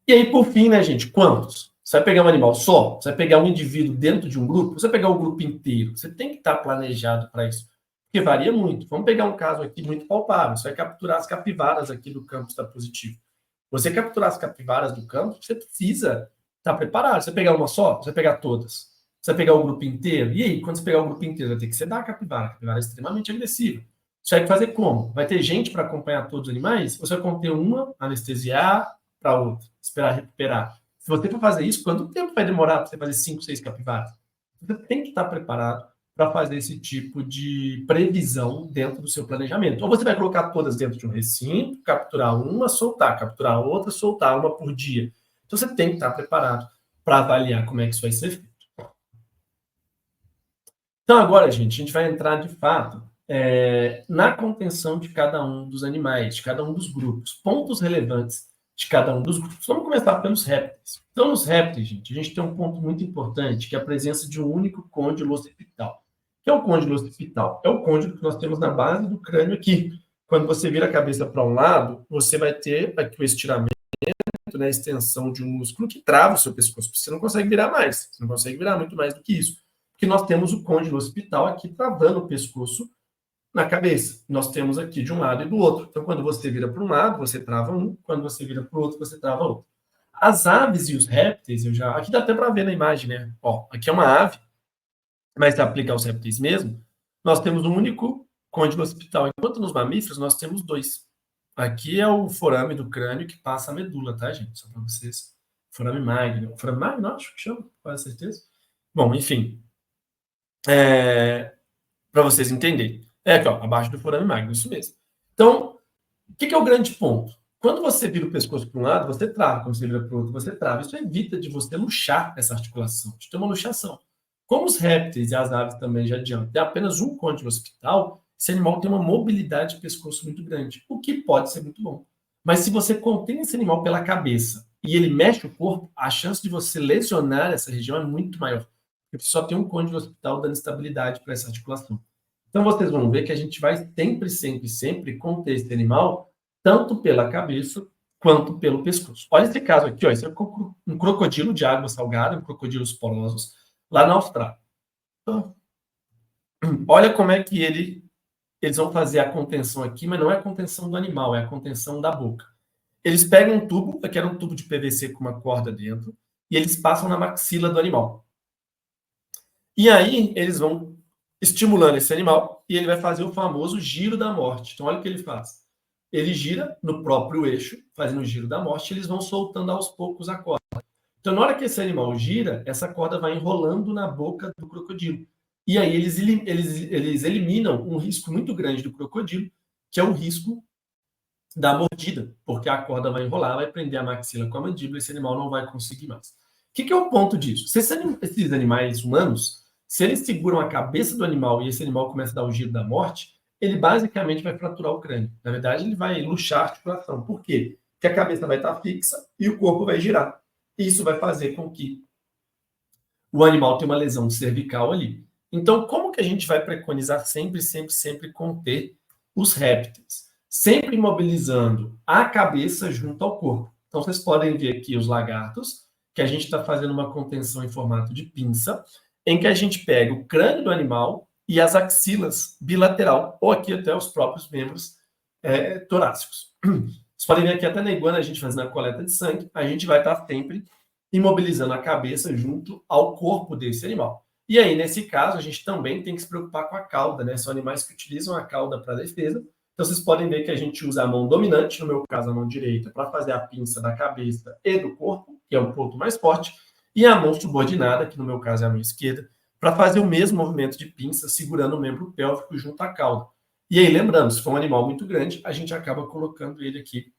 E aí, por fim, né, gente, quantos? Você vai pegar um animal só? Você vai pegar um indivíduo dentro de um grupo? Você vai pegar o grupo inteiro? Você tem que estar planejado para isso, porque varia muito. Vamos pegar um caso aqui muito palpável. Você vai capturar as capivaras aqui do campus da Positivo. Você capturar as capivaras do campus, você precisa estar preparado. Você vai pegar uma só? Você vai pegar todas? Você vai pegar o grupo inteiro? E aí, quando você pegar o grupo inteiro, vai ter que sedar a capivara. A capivara é extremamente agressiva. Você vai fazer como? Vai ter gente para acompanhar todos os animais? Você vai conter uma, anestesiar, para outra, esperar recuperar. Se você for fazer isso, quanto tempo vai demorar para você fazer 5, 6 capivaras? Você tem que estar preparado para fazer esse tipo de previsão dentro do seu planejamento. Ou você vai colocar todas dentro de um recinto, capturar uma, soltar, capturar outra, soltar uma por dia. Então você tem que estar preparado para avaliar como é que isso vai ser feito. Então agora, gente, a gente vai entrar de fato na contenção de cada um dos animais, de cada um dos grupos, pontos relevantes de cada um dos grupos. Vamos começar pelos répteis. Então, nos répteis, gente, a gente tem um ponto muito importante, que é a presença de um único côndilo occipital. O que é o côndilo occipital? É o côndilo que nós temos na base do crânio aqui. Quando você vira a cabeça para um lado, você vai ter aqui o estiramento, né, a extensão de um músculo que trava o seu pescoço. Você não consegue virar mais. Você não consegue virar muito mais do que isso. Porque nós temos o côndilo occipital aqui travando o pescoço na cabeça. Nós temos aqui de um lado e do outro. Então, quando você vira para um lado, você trava um. Quando você vira para o outro, você trava outro. As aves e os répteis, aqui dá até para ver na imagem, né? Ó, aqui é uma ave, mas se aplica aos répteis mesmo, nós temos um único côndilo occipital. Enquanto nos mamíferos, nós temos dois. Aqui é o forame do crânio que passa a medula, tá, gente? Só para vocês. Forame magno. Forame magno, acho que chama, quase certeza. Bom, enfim. Para vocês entenderem. Aqui, ó, abaixo do forame magno, isso mesmo. Então, o que é o grande ponto? Quando você vira o pescoço para um lado, você trava. Quando você vira para o outro, você trava. Isso evita de você luxar essa articulação, de ter uma luxação. Como os répteis e as aves também já adiantam, tem apenas um côndilo occipital, esse animal tem uma mobilidade de pescoço muito grande, o que pode ser muito bom. Mas se você contém esse animal pela cabeça e ele mexe o corpo, a chance de você lesionar essa região é muito maior. Porque só tem um côndilo occipital dando estabilidade para essa articulação. Então, vocês vão ver que a gente vai sempre, sempre, sempre conter esse animal, tanto pela cabeça quanto pelo pescoço. Olha esse caso aqui, ó, esse é um crocodilo de água salgada, um crocodilos porosos, lá na Austrália. Então, olha como é que eles vão fazer a contenção aqui, mas não é a contenção do animal, é a contenção da boca. Eles pegam um tubo, aqui era um tubo de PVC com uma corda dentro, e eles passam na maxila do animal. E aí, eles vão estimulando esse animal e ele vai fazer o famoso giro da morte. Então, olha o que ele faz. Ele gira no próprio eixo, fazendo o giro da morte, e eles vão soltando aos poucos a corda. Então, na hora que esse animal gira, essa corda vai enrolando na boca do crocodilo. E aí eles eliminam um risco muito grande do crocodilo, que é o risco da mordida, porque a corda vai enrolar, vai prender a maxila com a mandíbula e esse animal não vai conseguir mais. O que é o ponto disso? Se esses animais humanos, se eles seguram a cabeça do animal e esse animal começa a dar o giro da morte, ele basicamente vai fraturar o crânio. Na verdade, ele vai luxar a articulação. Por quê? Porque a cabeça vai estar fixa e o corpo vai girar. Isso vai fazer com que o animal tenha uma lesão cervical ali. Então, como que a gente vai preconizar sempre conter os répteis? Sempre imobilizando a cabeça junto ao corpo. Então, vocês podem ver aqui os lagartos, que a gente está fazendo uma contenção em formato de pinça, em que a gente pega o crânio do animal e as axilas bilateral, ou aqui até os próprios membros torácicos. Vocês podem ver aqui até na iguana, a gente fazendo a coleta de sangue, a gente vai estar sempre imobilizando a cabeça junto ao corpo desse animal. E aí, nesse caso, a gente também tem que se preocupar com a cauda, né? São animais que utilizam a cauda para defesa. Então, vocês podem ver que a gente usa a mão dominante, no meu caso, a mão direita, para fazer a pinça da cabeça e do corpo, que é o ponto mais forte, e a mão subordinada, que no meu caso é a mão esquerda, para fazer o mesmo movimento de pinça, segurando o membro pélvico junto à cauda. E aí, lembrando, se for um animal muito grande, a gente acaba colocando ele aqui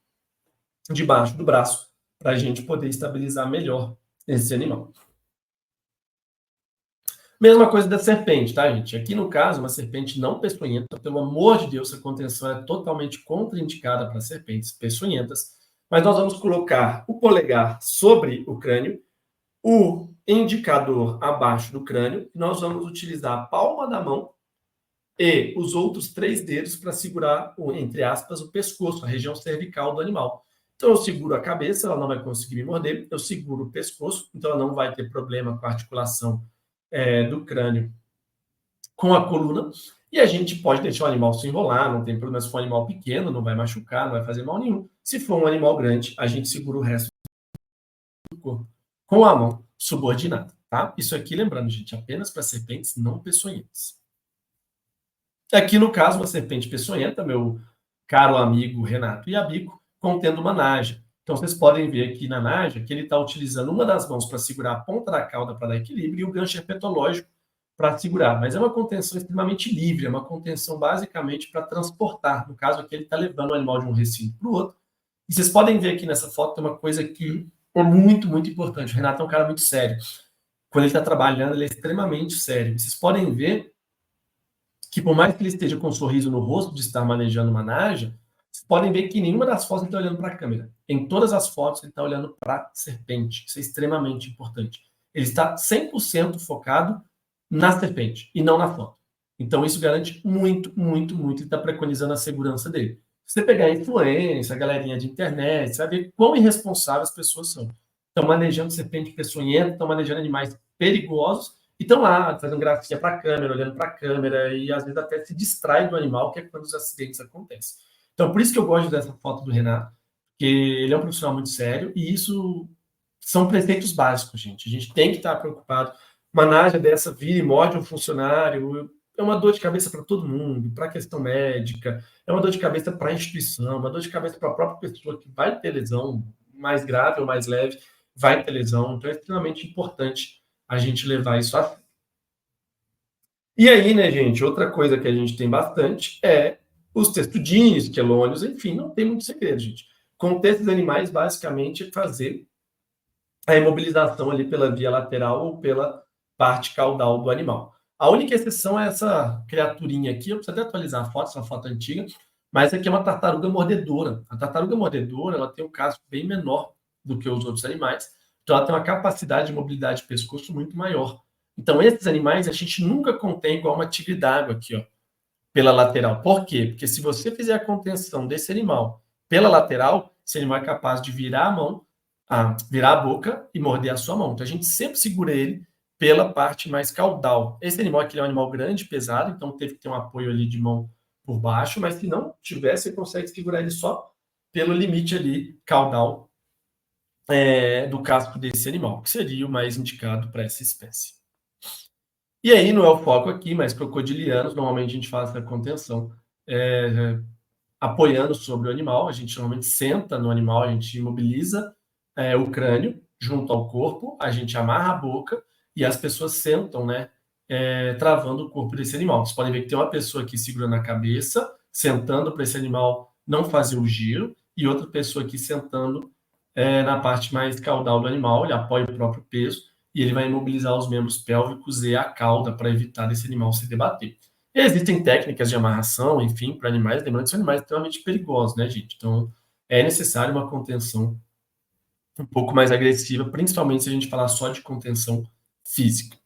debaixo do braço, para a gente poder estabilizar melhor esse animal. Mesma coisa da serpente, tá, gente? Aqui no caso, uma serpente não peçonhenta, pelo amor de Deus, a contenção é totalmente contraindicada para serpentes peçonhentas, mas nós vamos colocar o polegar sobre o crânio, o indicador abaixo do crânio, e nós vamos utilizar a palma da mão e os outros 3 dedos para segurar, entre aspas, o pescoço, a região cervical do animal. Então, eu seguro a cabeça, ela não vai conseguir me morder, eu seguro o pescoço, então ela não vai ter problema com a articulação do crânio com a coluna, e a gente pode deixar o animal se enrolar, não tem problema se for um animal pequeno, não vai machucar, não vai fazer mal nenhum. Se for um animal grande, a gente segura o resto do corpo com a mão subordinada, tá? Isso aqui, lembrando, gente, apenas para serpentes não peçonhentas. Aqui, no caso, uma serpente peçonhenta, meu caro amigo Renato Iabico, contendo uma naja. Então, vocês podem ver aqui na naja que ele está utilizando uma das mãos para segurar a ponta da cauda para dar equilíbrio e o gancho herpetológico para segurar. Mas é uma contenção extremamente livre, é uma contenção basicamente para transportar. No caso aqui, ele está levando o animal de um recinto para o outro. E vocês podem ver aqui nessa foto, tem uma coisa que é muito importante. O Renato é um cara muito sério. Quando ele está trabalhando, ele é extremamente sério. Vocês podem ver que, por mais que ele esteja com um sorriso no rosto de estar manejando uma naja, vocês podem ver que em nenhuma das fotos ele está olhando para a câmera. Em todas as fotos ele está olhando para a serpente. Isso é extremamente importante. Ele está 100% focado na serpente e não na foto. Então isso garante muito. Ele está preconizando a segurança dele. Se você pegar a influência, a galerinha de internet, você vai ver quão irresponsáveis as pessoas são. Estão manejando serpente peçonhenta, estão manejando animais perigosos, e estão lá fazendo gracinha para a câmera, olhando para a câmera, e às vezes até se distrai do animal, que é quando os acidentes acontecem. Então, por isso que eu gosto dessa foto do Renato, porque ele é um profissional muito sério, e isso são preceitos básicos, gente. A gente tem que estar preocupado. Uma naja dessa vira e morde um funcionário, é uma dor de cabeça para todo mundo, para a questão médica, é uma dor de cabeça para a instituição, uma dor de cabeça para a própria pessoa que vai ter lesão, mais grave ou mais leve, vai ter lesão. Então, é extremamente importante a gente levar isso a. E aí, né, gente, outra coisa que a gente tem bastante é os textudinhos, quelônios, enfim, não tem muito segredo, gente. Conter esses animais, basicamente, é fazer a imobilização ali pela via lateral ou pela parte caudal do animal. A única exceção é essa criaturinha aqui, eu preciso até atualizar a foto, essa foto antiga, mas aqui é uma tartaruga mordedora. A tartaruga mordedora, ela tem um casco bem menor do que os outros animais, então ela tem uma capacidade de mobilidade de pescoço muito maior. Então, esses animais a gente nunca contém igual uma tigre d'água aqui, ó, pela lateral. Por quê? Porque se você fizer a contenção desse animal pela lateral, esse animal é capaz de virar a mão, virar a boca e morder a sua mão. Então, a gente sempre segura ele pela parte mais caudal. Esse animal aqui é um animal grande, pesado, então teve que ter um apoio ali de mão por baixo, mas se não tiver, você consegue segurar ele só pelo limite ali caudal do casco desse animal, que seria o mais indicado para essa espécie. E aí, não é o foco aqui, mas crocodilianos, normalmente a gente faz essa contenção apoiando sobre o animal, a gente normalmente senta no animal, a gente imobiliza o crânio, junto ao corpo, a gente amarra a boca e as pessoas sentam, né, travando o corpo desse animal. Vocês podem ver que tem uma pessoa aqui segurando a cabeça, sentando para esse animal não fazer o giro, e outra pessoa aqui sentando na parte mais caudal do animal, ele apoia o próprio peso, e ele vai imobilizar os membros pélvicos e a cauda para evitar esse animal se debater. E existem técnicas de amarração, enfim, para animais, lembrando que são animais extremamente perigosos, né, gente? Então, é necessário uma contenção um pouco mais agressiva, principalmente se a gente falar só de contenção física.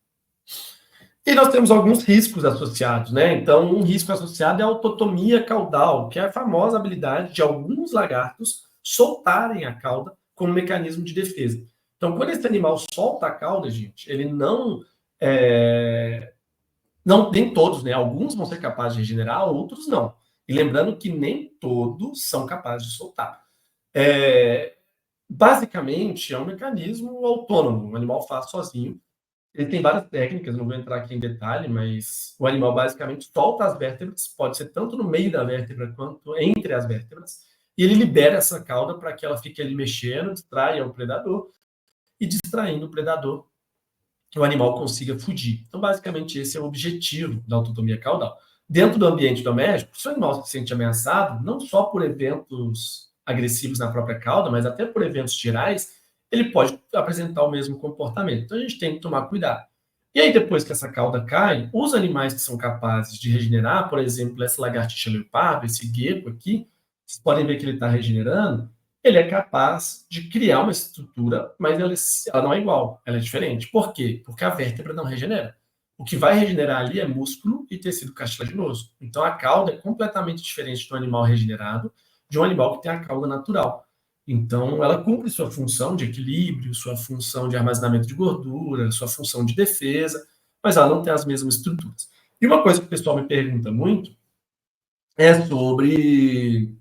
E nós temos alguns riscos associados, né? Então, um risco associado é a autotomia caudal, que é a famosa habilidade de alguns lagartos soltarem a cauda como mecanismo de defesa. Então, quando esse animal solta a cauda, gente, ele não. Não, nem todos, né? Alguns vão ser capazes de regenerar, outros não. E lembrando que nem todos são capazes de soltar. Basicamente, é um mecanismo autônomo, o animal faz sozinho. Ele tem várias técnicas, não vou entrar aqui em detalhe, mas o animal basicamente solta as vértebras, pode ser tanto no meio da vértebra quanto entre as vértebras, e ele libera essa cauda para que ela fique ali mexendo, distraia o predador, e distraindo o predador, o animal consiga fugir. Então, basicamente, esse é o objetivo da autotomia caudal. Dentro do ambiente doméstico, se o animal se sente ameaçado, não só por eventos agressivos na própria cauda, mas até por eventos gerais, ele pode apresentar o mesmo comportamento. Então, a gente tem que tomar cuidado. E aí, depois que essa cauda cai, os animais que são capazes de regenerar, por exemplo, essa lagartixa leopardo, esse gecko aqui, vocês podem ver que ele está regenerando, ele é capaz de criar uma estrutura, mas ela não é igual, ela é diferente. Por quê? Porque a vértebra não regenera. O que vai regenerar ali é músculo e tecido cartilaginoso. Então, a cauda é completamente diferente do animal regenerado de um animal que tem a cauda natural. Então, ela cumpre sua função de equilíbrio, sua função de armazenamento de gordura, sua função de defesa, mas ela não tem as mesmas estruturas. E uma coisa que o pessoal me pergunta muito é sobre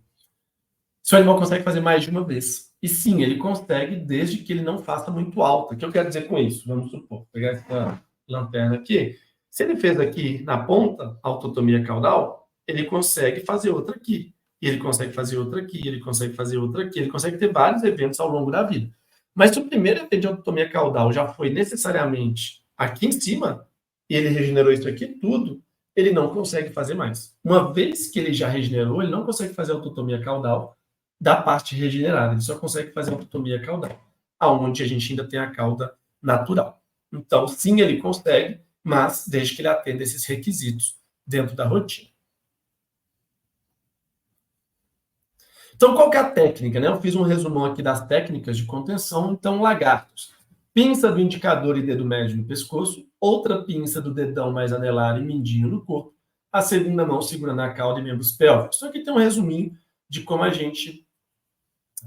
se o animal consegue fazer mais de uma vez. E sim, ele consegue, desde que ele não faça muito alto. O que eu quero dizer com isso? Vamos supor, pegar essa lanterna aqui. Se ele fez aqui na ponta, autotomia caudal, ele consegue fazer outra aqui. E ele consegue fazer outra aqui, ele consegue fazer outra aqui, ele consegue ter vários eventos ao longo da vida. Mas se o primeiro evento de autotomia caudal já foi necessariamente aqui em cima, e ele regenerou isso aqui tudo, ele não consegue fazer mais. Uma vez que ele já regenerou, ele não consegue fazer autotomia caudal da parte regenerada. Ele só consegue fazer autotomia caudal, aonde a gente ainda tem a cauda natural. Então, sim, ele consegue, mas desde que ele atenda esses requisitos dentro da rotina. Então, qual que é a técnica? Né? Eu fiz um resumão aqui das técnicas de contenção. Então, lagartos. Pinça do indicador e dedo médio no pescoço, outra pinça do dedão mais anelar e mindinho no corpo, a segunda mão segurando a cauda e membros pélvicos. Isso aqui tem um resuminho de como a gente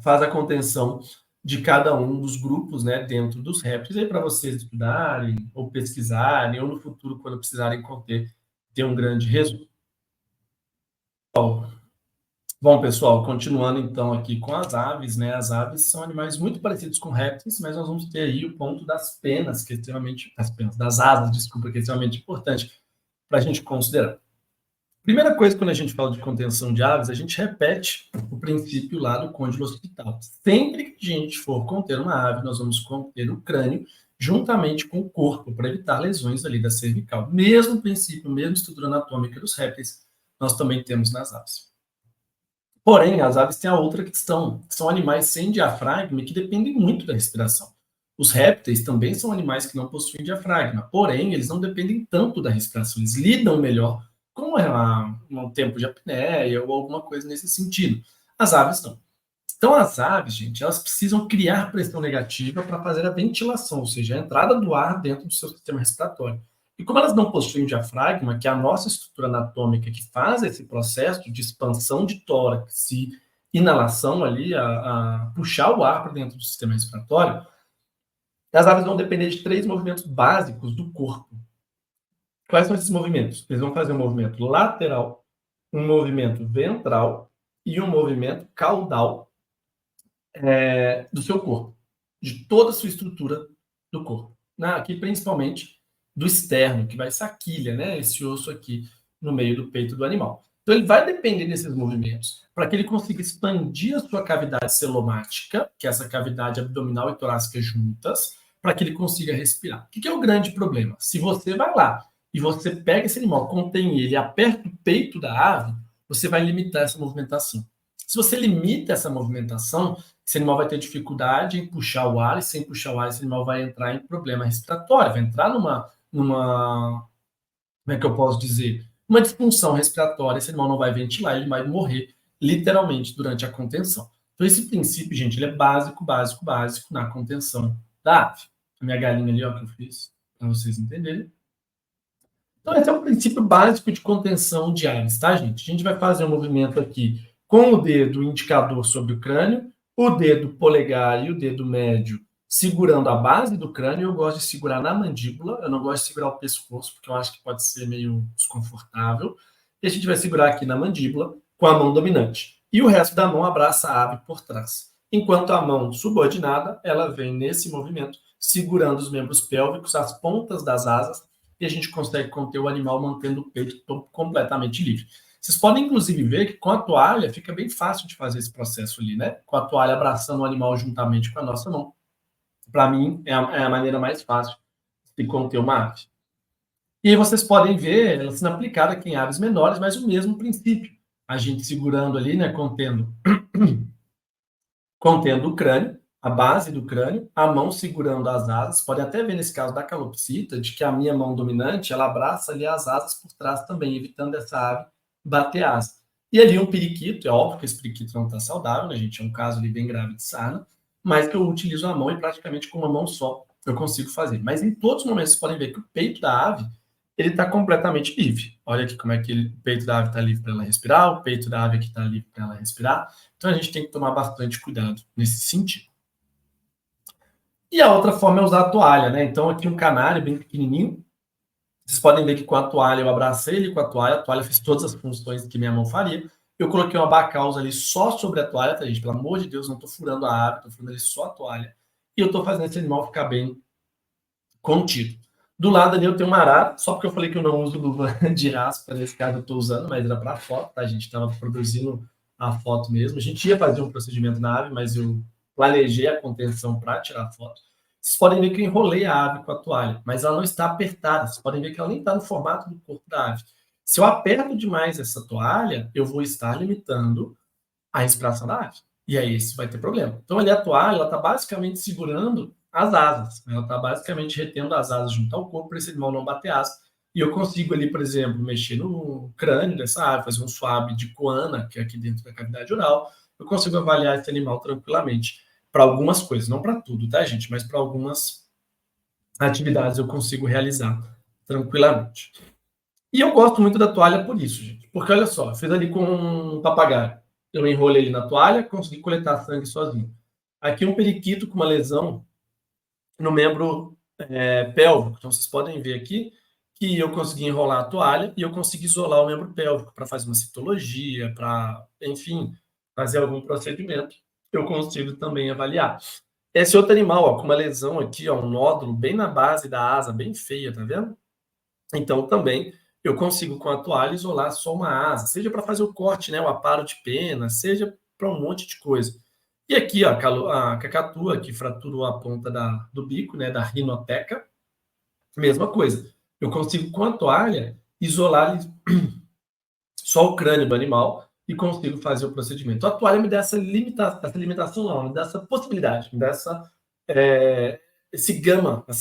faz a contenção de cada um dos grupos, né, dentro dos répteis, aí para vocês estudarem, ou pesquisarem, ou no futuro, quando precisarem conter, ter um grande resumo. Bom, pessoal, continuando então aqui com as aves, né? As aves são animais muito parecidos com répteis, mas nós vamos ter aí o ponto das penas, que é extremamente, das asas, desculpa, que é extremamente importante para a gente considerar. Primeira coisa, quando a gente fala de contenção de aves, a gente repete o princípio lá do côndilo occipital. Sempre que a gente for conter uma ave, nós vamos conter o crânio juntamente com o corpo, para evitar lesões ali da cervical. Mesmo princípio, mesma estrutura anatômica dos répteis, nós também temos nas aves. Porém, as aves têm a outra questão. São animais sem diafragma e que dependem muito da respiração. Os répteis também são animais que não possuem diafragma, porém, eles não dependem tanto da respiração, eles lidam melhor com um tempo de apneia ou alguma coisa nesse sentido. As aves não. Então, as aves, gente, elas precisam criar pressão negativa para fazer a ventilação, ou seja, a entrada do ar dentro do seu sistema respiratório. E como elas não possuem diafragma, que é a nossa estrutura anatômica que faz esse processo de expansão de tórax e inalação ali, a puxar o ar para dentro do sistema respiratório, as aves vão depender de 3 movimentos básicos do corpo. Quais são esses movimentos? Eles vão fazer um movimento lateral, um movimento ventral e um movimento caudal do seu corpo, de toda a sua estrutura do corpo. Aqui, principalmente, do externo, que vai ser a quilha, né? Esse osso aqui no meio do peito do animal. Então, ele vai depender desses movimentos para que ele consiga expandir a sua cavidade celomática, que é essa cavidade abdominal e torácica juntas, para que ele consiga respirar. O que é o grande problema? Se você vai lá e você pega esse animal, contém ele, aperta o peito da ave, você vai limitar essa movimentação. Se você limita essa movimentação, esse animal vai ter dificuldade em puxar o ar, e sem puxar o ar, esse animal vai entrar em problema respiratório, vai entrar numa como é que eu posso dizer? Uma disfunção respiratória, esse animal não vai ventilar, ele vai morrer, literalmente, durante a contenção. Então, esse princípio, gente, ele é básico, básico, básico na contenção da ave. A minha galinha ali, ó, que eu fiz, para vocês entenderem. Então, esse é o princípio básico de contenção de aves, tá, gente? A gente vai fazer um movimento aqui com o dedo indicador sobre o crânio, o dedo polegar e o dedo médio segurando a base do crânio. Eu gosto de segurar na mandíbula, eu não gosto de segurar o pescoço, porque eu acho que pode ser meio desconfortável. E a gente vai segurar aqui na mandíbula com a mão dominante. E o resto da mão abraça a ave por trás. Enquanto a mão subordinada, ela vem nesse movimento, segurando os membros pélvicos, as pontas das asas, e a gente consegue conter o animal mantendo o peito completamente livre. Vocês podem, inclusive, ver que com a toalha fica bem fácil de fazer esse processo ali, né? Com a toalha abraçando o animal juntamente com a nossa mão. Para mim, é a maneira mais fácil de conter uma ave. E aí vocês podem ver ela sendo aplicada aqui em aves menores, mas o mesmo princípio. A gente segurando ali, né, contendo o crânio, a base do crânio, a mão segurando as asas. Pode até ver nesse caso da calopsita, de que a minha mão dominante, ela abraça ali as asas por trás também, evitando essa ave bater asa. E ali um periquito, é óbvio que esse periquito não está saudável, né, gente? É um caso ali bem grave de sarna, mas que eu utilizo a mão e praticamente com uma mão só eu consigo fazer. Mas em todos os momentos vocês podem ver que o peito da ave, ele está completamente livre. Olha aqui como é que o peito da ave está livre para ela respirar, o peito da ave aqui está livre para ela respirar. Então a gente tem que tomar bastante cuidado nesse sentido. E a outra forma é usar a toalha, né? Então aqui um canário bem pequenininho. Vocês podem ver que com a toalha eu abracei ele com a toalha fez todas as funções que minha mão faria. Eu coloquei uma bacausa ali só sobre a toalha, tá, gente? Pelo amor de Deus, não estou furando a ave, estou furando ali só a toalha. E eu estou fazendo esse animal ficar bem contido. Do lado ali eu tenho uma arara, só porque eu falei que eu não uso luva de raspa, nesse caso eu estou usando, mas era para foto, tá? A gente estava produzindo a foto mesmo. A gente ia fazer um procedimento na ave, mas eu planejei a contenção para tirar a foto. Vocês podem ver que eu enrolei a ave com a toalha, mas ela não está apertada. Vocês podem ver que ela nem está no formato do corpo da ave. Se eu aperto demais essa toalha, eu vou estar limitando a respiração da ave. E aí isso vai ter problema. Então ali a toalha, ela está basicamente segurando as asas. Ela está basicamente retendo as asas junto ao corpo para esse animal não bater asa. E eu consigo ali, por exemplo, mexer no crânio dessa ave, fazer um swab de coana, que é aqui dentro da cavidade oral. Eu consigo avaliar esse animal tranquilamente para algumas coisas, não para tudo, tá, gente? Mas para algumas atividades eu consigo realizar tranquilamente. E eu gosto muito da toalha por isso, gente. Porque olha só, eu fiz ali com um papagaio. Eu enrolei ele na toalha, consegui coletar sangue sozinho. Aqui um periquito com uma lesão no membro pélvico. Então vocês podem ver aqui que eu consegui enrolar a toalha e eu consegui isolar o membro pélvico para fazer uma citologia, para, enfim, fazer algum procedimento. Eu consigo também avaliar. Esse outro animal, ó, com uma lesão aqui, ó, um nódulo bem na base da asa, bem feia, tá vendo? Então também eu consigo com a toalha isolar só uma asa, seja para fazer o corte, né, o aparo de pena, seja para um monte de coisa. E aqui, ó, a cacatua que fraturou a ponta do bico, né, da rinoteca, mesma coisa. Eu consigo com a toalha isolar só o crânio do animal e consigo fazer o procedimento. A toalha me dá essa limitação, não, me dá essa possibilidade, me dá essa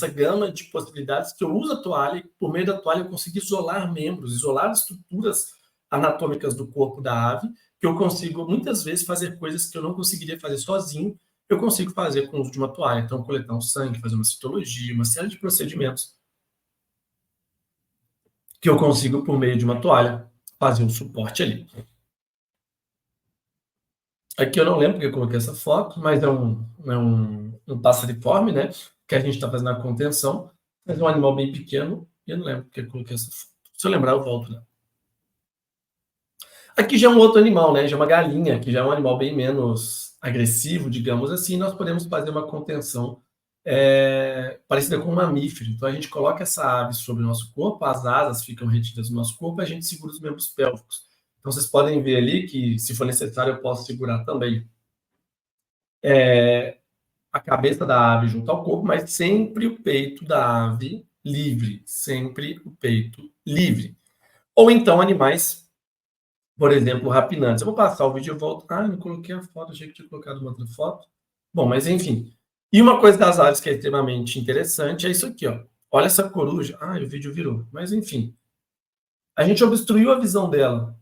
gama de possibilidades que eu uso a toalha e por meio da toalha eu consigo isolar membros, isolar estruturas anatômicas do corpo da ave, que eu consigo muitas vezes fazer coisas que eu não conseguiria fazer sozinho, eu consigo fazer com o uso de uma toalha. Então, coletar um sangue, fazer uma citologia, uma série de procedimentos que eu consigo, por meio de uma toalha, fazer um suporte ali. Aqui eu não lembro porque eu coloquei essa foto, mas é um passeriforme, né? Que a gente está fazendo a contenção, mas é um animal bem pequeno, e eu não lembro porque eu coloquei essa foto. Se eu lembrar, eu volto, né? Aqui já é um outro animal, né? Já é uma galinha, que já é um animal bem menos agressivo, digamos assim. Nós podemos fazer uma contenção parecida com um mamífero. Então a gente coloca essa ave sobre o nosso corpo, as asas ficam retidas no nosso corpo, a gente segura os membros pélvicos. Então, vocês podem ver ali que, se for necessário, eu posso segurar também a cabeça da ave junto ao corpo, mas sempre o peito da ave livre, sempre o peito livre. Ou então animais, por exemplo, rapinantes. Eu vou passar o vídeo e volto. Ah, não coloquei a foto, achei que tinha colocado uma outra foto. Bom, mas enfim. E uma coisa das aves que é extremamente interessante é isso aqui, ó. Olha essa coruja. Ah, o vídeo virou. Mas enfim. A gente obstruiu a visão dela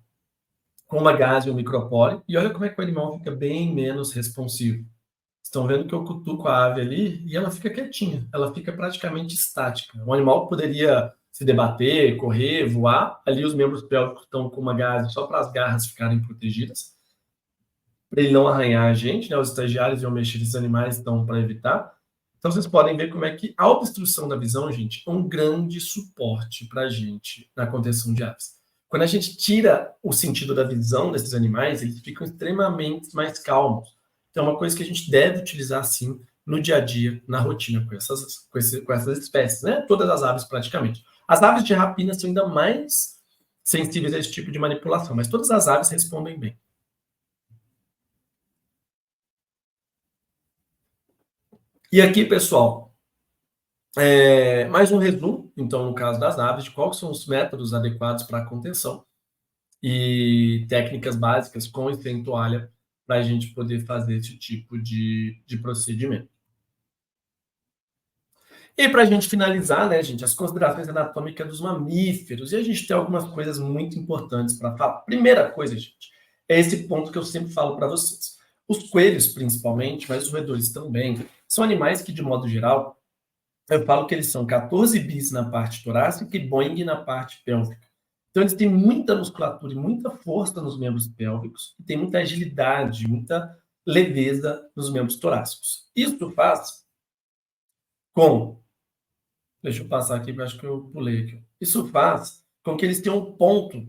com uma gaze e um micropore, e olha como é que o animal fica bem menos responsivo. Estão vendo que eu cutuco a ave ali e ela fica quietinha, ela fica praticamente estática. O animal poderia se debater, correr, voar, ali os membros pélvicos estão com uma gaze só para as garras ficarem protegidas, para ele não arranhar a gente, né? Os estagiários e o mexer dos animais estão para evitar. Então vocês podem ver como é que a obstrução da visão, gente, é um grande suporte para a gente na contenção de aves. Quando a gente tira o sentido da visão desses animais, eles ficam extremamente mais calmos. Então é uma coisa que a gente deve utilizar, sim, no dia a dia, na rotina, com essas espécies, né? Todas as aves, praticamente. As aves de rapina são ainda mais sensíveis a esse tipo de manipulação, mas todas as aves respondem bem. E aqui, pessoal, mais um resumo, então, no caso das aves, de quais são os métodos adequados para a contenção e técnicas básicas com e sem toalha para a gente poder fazer esse tipo de procedimento. E para a gente finalizar, né, gente, as considerações anatômicas dos mamíferos, e a gente tem algumas coisas muito importantes para falar. Primeira coisa, gente, é esse ponto que eu sempre falo para vocês. Os coelhos, principalmente, mas os roedores também, são animais que, de modo geral, eu falo que eles são 14 bis na parte torácica e Boeing na parte pélvica. Então, eles têm muita musculatura e muita força nos membros pélvicos, e tem muita agilidade, muita leveza nos membros torácicos. Isso faz com. Deixa eu passar aqui, porque acho que eu pulei aqui. Isso faz com que eles tenham um ponto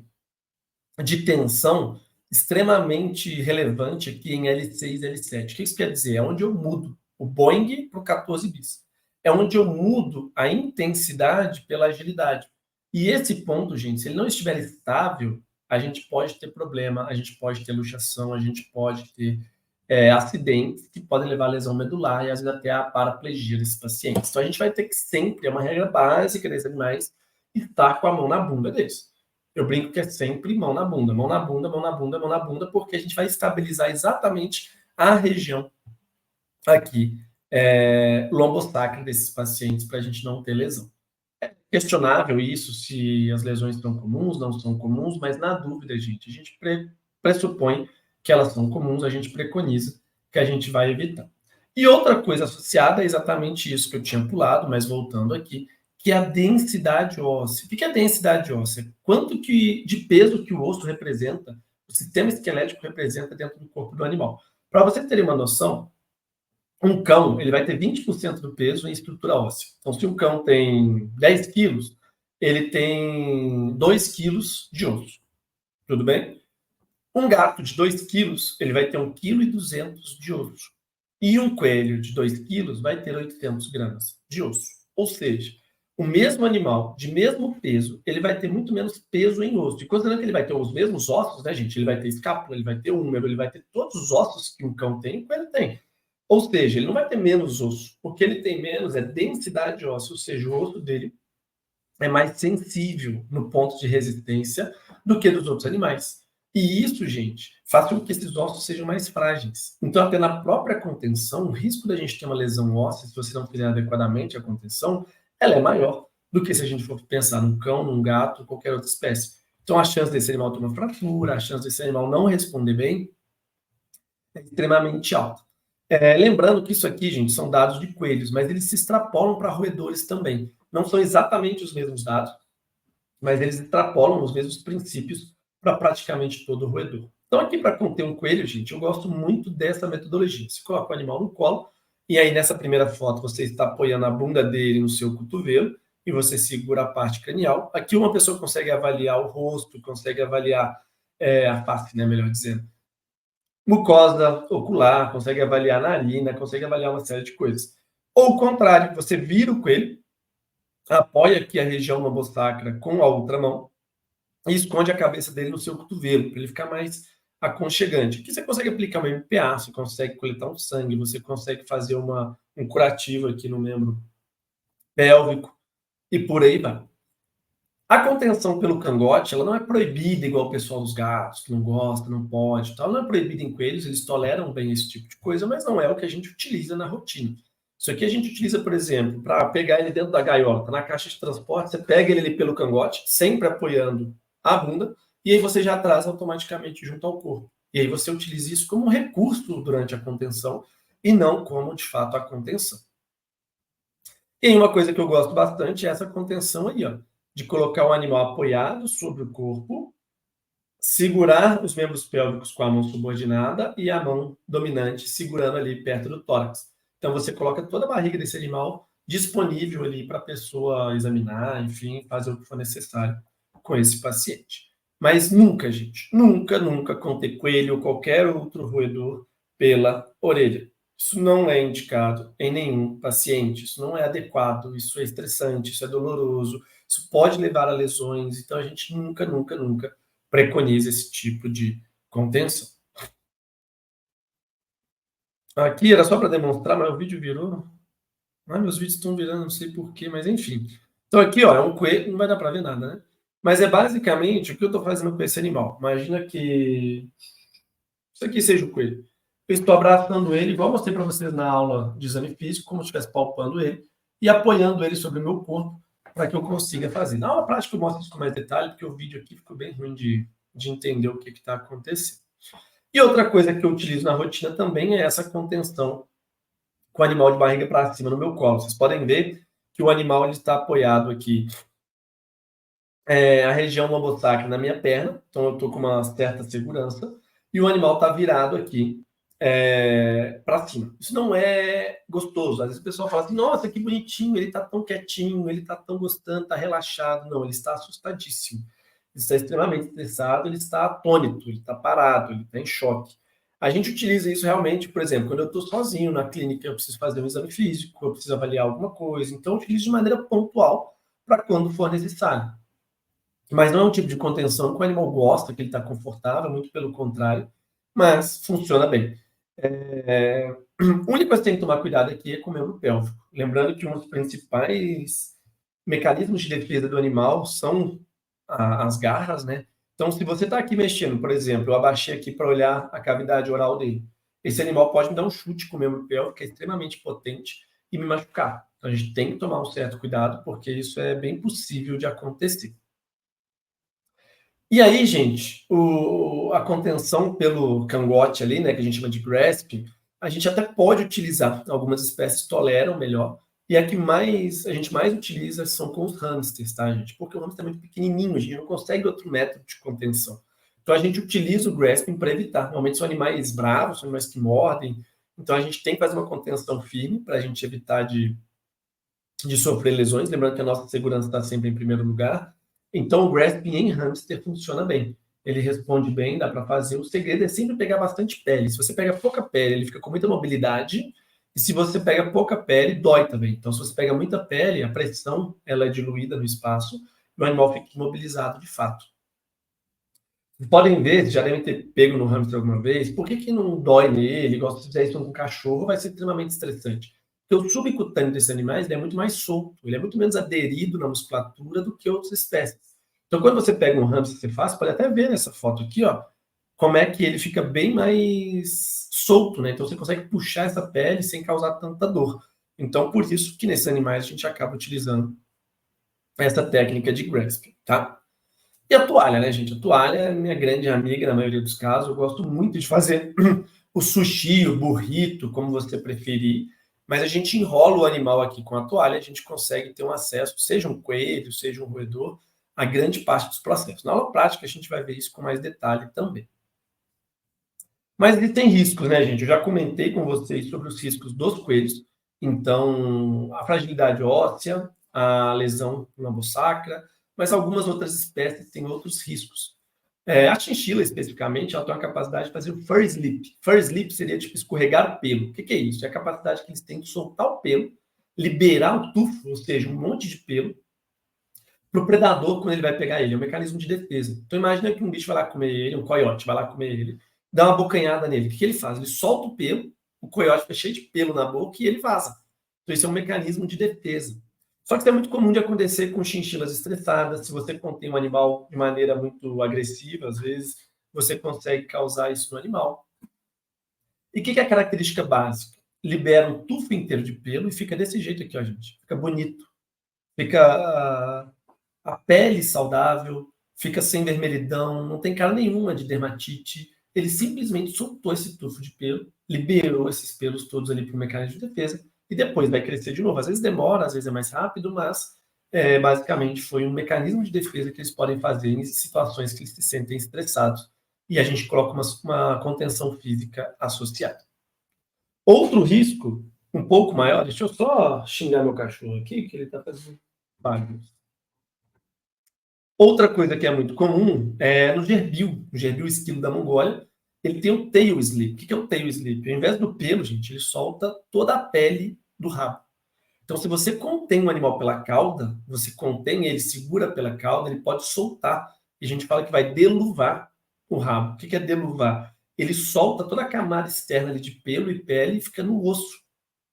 de tensão extremamente relevante aqui em L6 e L7. O que isso quer dizer? É onde eu mudo o Boeing para o 14 bis. É onde eu mudo a intensidade pela agilidade. E esse ponto, gente, se ele não estiver estável, a gente pode ter problema, a gente pode ter luxação, a gente pode ter acidentes que podem levar a lesão medular e às vezes até a paraplegia desses pacientes. Então a gente vai ter que sempre, é uma regra básica desses animais, estar com a mão na bunda deles. Eu brinco que é sempre mão na bunda, mão na bunda, mão na bunda, mão na bunda, porque a gente vai estabilizar exatamente a região aqui, lombosacra desses pacientes, para a gente não ter lesão. É questionável isso, se as lesões são comuns, não são comuns, mas na dúvida, gente, a gente pressupõe que elas são comuns, a gente preconiza que a gente vai evitar. E outra coisa associada é exatamente isso que eu tinha pulado, mas voltando aqui, que é a densidade óssea. O que é a densidade óssea? Quanto de peso que o osso representa, o sistema esquelético representa dentro do corpo do animal. Para vocês terem uma noção, um cão ele vai ter 20% do peso em estrutura óssea. Então, se um cão tem 10 quilos, ele tem 2 quilos de osso. Tudo bem? Um gato de 2 quilos, ele vai ter 1,2 kg de osso. E um coelho de 2 quilos vai ter 800 gramas de osso. Ou seja, o mesmo animal, de mesmo peso, ele vai ter muito menos peso em osso. E considerando que ele vai ter os mesmos ossos, né, gente? Ele vai ter escápula, ele vai ter úmero, ele vai ter todos os ossos que um cão tem, o coelho tem. Ou seja, ele não vai ter menos osso. O que ele tem menos é densidade óssea, ou seja, o osso dele é mais sensível no ponto de resistência do que dos outros animais. E isso, gente, faz com que esses ossos sejam mais frágeis. Então, até na própria contenção, o risco da gente ter uma lesão óssea, se você não fizer adequadamente a contenção, ela é maior do que se a gente for pensar num cão, num gato, qualquer outra espécie. Então, a chance desse animal ter uma fratura, a chance desse animal não responder bem é extremamente alta. Lembrando que isso aqui, gente, são dados de coelhos, mas eles se extrapolam para roedores também. Não são exatamente os mesmos dados, mas eles extrapolam os mesmos princípios para praticamente todo o roedor. Então, aqui para conter um coelho, gente, eu gosto muito dessa metodologia. Você coloca o animal no colo, e aí nessa primeira foto você está apoiando a bunda dele no seu cotovelo, e você segura a parte cranial. Aqui uma pessoa consegue avaliar o rosto, consegue avaliar a face, né, melhor dizendo. Mucosa ocular, consegue avaliar a narina, consegue avaliar uma série de coisas. Ou o contrário, você vira o coelho, apoia aqui a região lombosacra com a outra mão, e esconde a cabeça dele no seu cotovelo, para ele ficar mais aconchegante. Aqui você consegue aplicar uma MPA, você consegue coletar um sangue, você consegue fazer um curativo aqui no membro pélvico, e por aí vai. A contenção pelo cangote, ela não é proibida igual o pessoal dos gatos, que não gosta, não pode, tal. Ela não é proibida em coelhos, eles toleram bem esse tipo de coisa, mas não é o que a gente utiliza na rotina. Isso aqui a gente utiliza, por exemplo, para pegar ele dentro da gaiola, tá na caixa de transporte, você pega ele ali pelo cangote, sempre apoiando a bunda, e aí você já traz automaticamente junto ao corpo. E aí você utiliza isso como um recurso durante a contenção e não como, de fato, a contenção. E uma coisa que eu gosto bastante é essa contenção aí, ó, de colocar o animal apoiado sobre o corpo, segurar os membros pélvicos com a mão subordinada e a mão dominante segurando ali perto do tórax. Então você coloca toda a barriga desse animal disponível ali para a pessoa examinar, enfim, fazer o que for necessário com esse paciente. Mas nunca, gente, nunca, nunca contei coelho ou qualquer outro roedor pela orelha. Isso não é indicado em nenhum paciente, isso não é adequado, isso é estressante, isso é doloroso, isso pode levar a lesões, então a gente nunca, nunca, nunca preconiza esse tipo de contenção. Aqui era só para demonstrar, mas o vídeo virou. Ah, meus vídeos estão virando, não sei porquê, mas enfim. Então aqui, ó, é um coelho, não vai dar para ver nada, né? Mas é basicamente o que eu estou fazendo com esse animal. Imagina que isso aqui seja o coelho. Eu estou abraçando ele, igual eu mostrei para vocês na aula de exame físico, como se estivesse palpando ele, e apoiando ele sobre o meu corpo, para que eu consiga fazer. Na aula prática eu mostro isso com mais detalhe, porque o vídeo aqui ficou bem ruim de entender o que está acontecendo. E outra coisa que eu utilizo na rotina também é essa contenção com o animal de barriga para cima no meu colo. Vocês podem ver que o animal ele está apoiado aqui, a região lombosacra na minha perna, então eu estou com uma certa segurança, e o animal está virado aqui para cima. Isso não é gostoso. Às vezes o pessoal fala assim, nossa, que bonitinho, ele está tão quietinho, ele está tão gostando, está relaxado. Não, ele está assustadíssimo. Ele está extremamente estressado, ele está atônito, ele está parado, ele está em choque. A gente utiliza isso realmente, por exemplo, quando eu estou sozinho na clínica, eu preciso fazer um exame físico, eu preciso avaliar alguma coisa, então eu utilizo de maneira pontual para quando for necessário. Mas não é um tipo de contenção que o animal gosta, que ele está confortável, muito pelo contrário, mas funciona bem. A única coisa que tem que tomar cuidado aqui é com o membro pélvico. Lembrando que um dos principais mecanismos de defesa do animal são as garras, né? Então, se você está aqui mexendo, por exemplo, eu abaixei aqui para olhar a cavidade oral dele, esse animal pode me dar um chute com o membro pélvico, que é extremamente potente, e me machucar. Então, a gente tem que tomar um certo cuidado, porque isso é bem possível de acontecer. E aí, gente, a contenção pelo cangote ali, né, que a gente chama de grasp, a gente até pode utilizar. Algumas espécies toleram melhor. E a que a gente mais utiliza são com os hamsters, tá, gente? Porque o hamster é muito pequenininho, a gente não consegue outro método de contenção. Então a gente utiliza o grasping para evitar. Normalmente são animais bravos, são animais que mordem. Então a gente tem que fazer uma contenção firme para a gente evitar de sofrer lesões. Lembrando que a nossa segurança está sempre em primeiro lugar. Então, o grasping em hamster funciona bem. Ele responde bem, dá para fazer. O segredo é sempre pegar bastante pele. Se você pega pouca pele, ele fica com muita mobilidade. E se você pega pouca pele, dói também. Então, se você pega muita pele, a pressão ela é diluída no espaço e o animal fica imobilizado de fato. Vocês podem ver, já devem ter pego no hamster alguma vez, por que não dói nele, igual se fizer isso com um cachorro, vai ser extremamente estressante. Porque o subcutâneo desses animais é muito mais solto, ele é muito menos aderido na musculatura do que outras espécies. Então, quando você pega um hamster que você faz, pode até ver nessa foto aqui, ó, como é que ele fica bem mais solto, né? Então, você consegue puxar essa pele sem causar tanta dor. Então, por isso que nesses animais a gente acaba utilizando essa técnica de grasping, tá? E a toalha, né, gente? A toalha é minha grande amiga na maioria dos casos. Eu gosto muito de fazer o sushi, o burrito, como você preferir. Mas a gente enrola o animal aqui com a toalha, a gente consegue ter um acesso, seja um coelho, seja um roedor, a grande parte dos processos. Na aula prática, a gente vai ver isso com mais detalhe também. Mas ele tem riscos, né, gente? Eu já comentei com vocês sobre os riscos dos coelhos. Então, a fragilidade óssea, a lesão lombosacra, mas algumas outras espécies têm outros riscos. A chinchila, especificamente, ela tem a capacidade de fazer o fur sleep. Fur sleep seria tipo escorregar o pelo. O que é isso? É a capacidade que eles têm de soltar o pelo, liberar o tufo, ou seja, um monte de pelo, para o predador quando ele vai pegar ele. É um mecanismo de defesa. Então imagina que um bicho vai lá comer ele, um coiote vai lá comer ele, dá uma bocanhada nele. O que ele faz? Ele solta o pelo, o coiote fica cheio de pelo na boca e ele vaza. Então isso é um mecanismo de defesa. Só que isso é muito comum de acontecer com chinchilas estressadas. Se você contém um animal de maneira muito agressiva, às vezes você consegue causar isso no animal. E o que é a característica básica? Libera o tufo inteiro de pelo e fica desse jeito aqui, ó, gente. Fica bonito. Fica a pele saudável, fica sem vermelhidão, não tem cara nenhuma de dermatite. Ele simplesmente soltou esse tufo de pelo, liberou esses pelos todos ali para o mecanismo de defesa e depois vai crescer de novo. Às vezes demora, às vezes é mais rápido, mas basicamente foi um mecanismo de defesa que eles podem fazer em situações que eles se sentem estressados e a gente coloca uma contenção física associada. Outro risco, um pouco maior, deixa eu só xingar meu cachorro aqui, que ele está fazendo bagunça. Outra coisa que é muito comum é no gerbil esquilo da Mongólia, ele tem o tail slip. O que é o tail slip? Ao invés do pelo, gente, ele solta toda a pele do rabo. Então, se você contém um animal pela cauda, você contém ele, segura pela cauda, ele pode soltar. E a gente fala que vai deluvar o rabo. O que é deluvar? Ele solta toda a camada externa ali de pelo e pele e fica no osso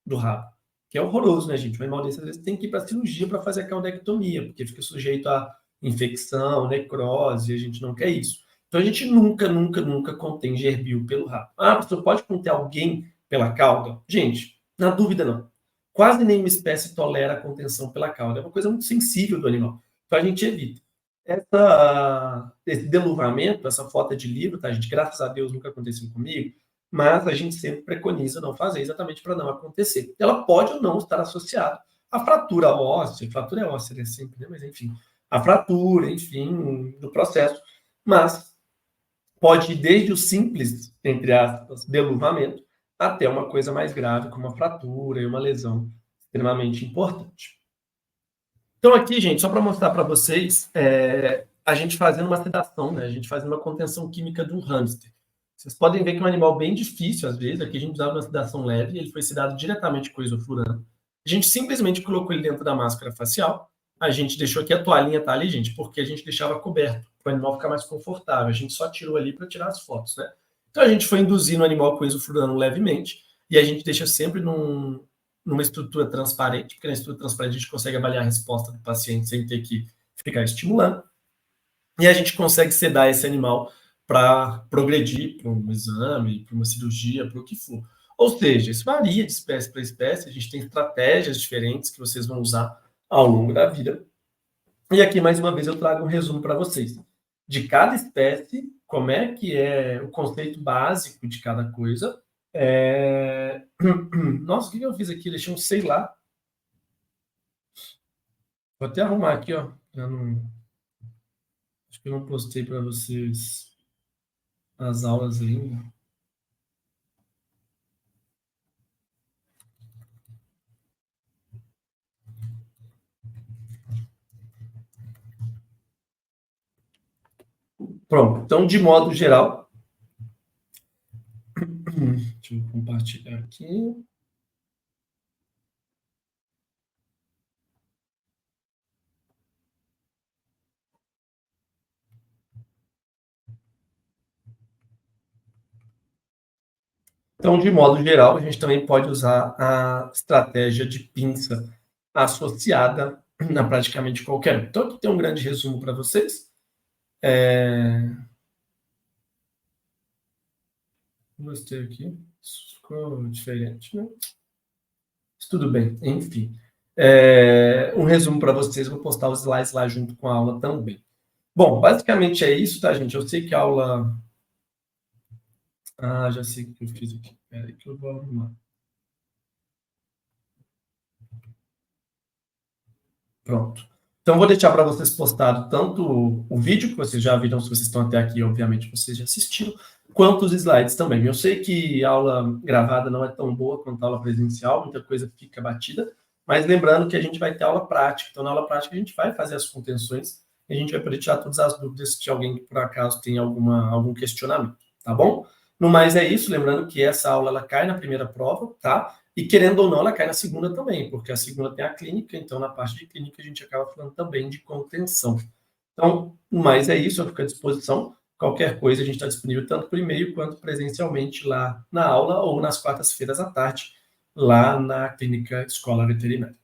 do rabo. Que é horroroso, né, gente? O animal desse, às vezes, tem que ir para a cirurgia para fazer a caudectomia, porque fica sujeito a infecção, necrose, e a gente não quer isso. Então, a gente nunca contém gerbil pelo rabo. Ah, professor, pode conter alguém pela cauda? Gente, na dúvida não. Quase nenhuma espécie tolera a contenção pela cauda. É uma coisa muito sensível do animal. Então, a gente evita. Esse deluvamento, essa falta de livro, tá, gente? Graças a Deus nunca aconteceu comigo, mas a gente sempre preconiza não fazer, exatamente para não acontecer. Ela pode ou não estar associada à fratura óssea, fratura é óssea, né, sempre, né? Mas enfim, a fratura, enfim, do processo, mas pode ir desde o simples, entre aspas, deluvamento, até uma coisa mais grave, como uma fratura e uma lesão extremamente importante. Então aqui, gente, só para mostrar para vocês, a gente fazendo uma sedação, né? A gente fazendo uma contenção química de um hamster. Vocês podem ver que é um animal bem difícil, às vezes. Aqui a gente usava uma sedação leve, ele foi sedado diretamente com isoflurano. A gente simplesmente colocou ele dentro da máscara facial. A gente deixou aqui a toalhinha, tá ali, gente, porque a gente deixava coberto, para o animal ficar mais confortável. A gente só tirou ali para tirar as fotos, né? Então a gente foi induzindo o animal com isoflurano levemente, e a gente deixa sempre numa estrutura transparente, porque na estrutura transparente a gente consegue avaliar a resposta do paciente sem ter que ficar estimulando. E a gente consegue sedar esse animal para progredir para um exame, para uma cirurgia, para o que for. Ou seja, isso varia de espécie para espécie, a gente tem estratégias diferentes que vocês vão usar ao longo da vida. E aqui, mais uma vez, eu trago um resumo para vocês. De cada espécie, como é que é o conceito básico de cada coisa. Nossa, o que eu fiz aqui? Deixei um sei lá. Vou até arrumar aqui, ó. Acho que eu não postei para vocês as aulas ainda. Pronto. Então, de modo geral, deixa eu compartilhar aqui. Então, de modo geral, a gente também pode usar a estratégia de pinça associada a praticamente qualquer um. Então, aqui tem um grande resumo para vocês. Gostei aqui. Isso ficou diferente, né? Mas tudo bem, enfim. Um resumo para vocês, vou postar os slides lá junto com a aula também. Bom, basicamente é isso, tá, gente? Eu sei que a aula... Ah, já sei o que eu fiz aqui. Espera aí que eu vou arrumar. Pronto. Então, vou deixar para vocês postado tanto o vídeo, que vocês já viram, se vocês estão até aqui, obviamente vocês já assistiram, quanto os slides também. Eu sei que a aula gravada não é tão boa quanto a aula presencial, muita coisa fica batida, mas lembrando que a gente vai ter aula prática. Então, na aula prática, a gente vai fazer as contenções e a gente vai poder tirar todas as dúvidas de alguém que, por acaso, tem algum questionamento, tá bom? No mais é isso, lembrando que essa aula ela cai na primeira prova, tá? E querendo ou não, ela cai na segunda também, porque a segunda tem a clínica, então na parte de clínica a gente acaba falando também de contenção. Então, no mais é isso, eu fico à disposição. Qualquer coisa a gente está disponível tanto por e-mail quanto presencialmente lá na aula ou nas quartas-feiras à tarde, lá na Clínica Escola Veterinária.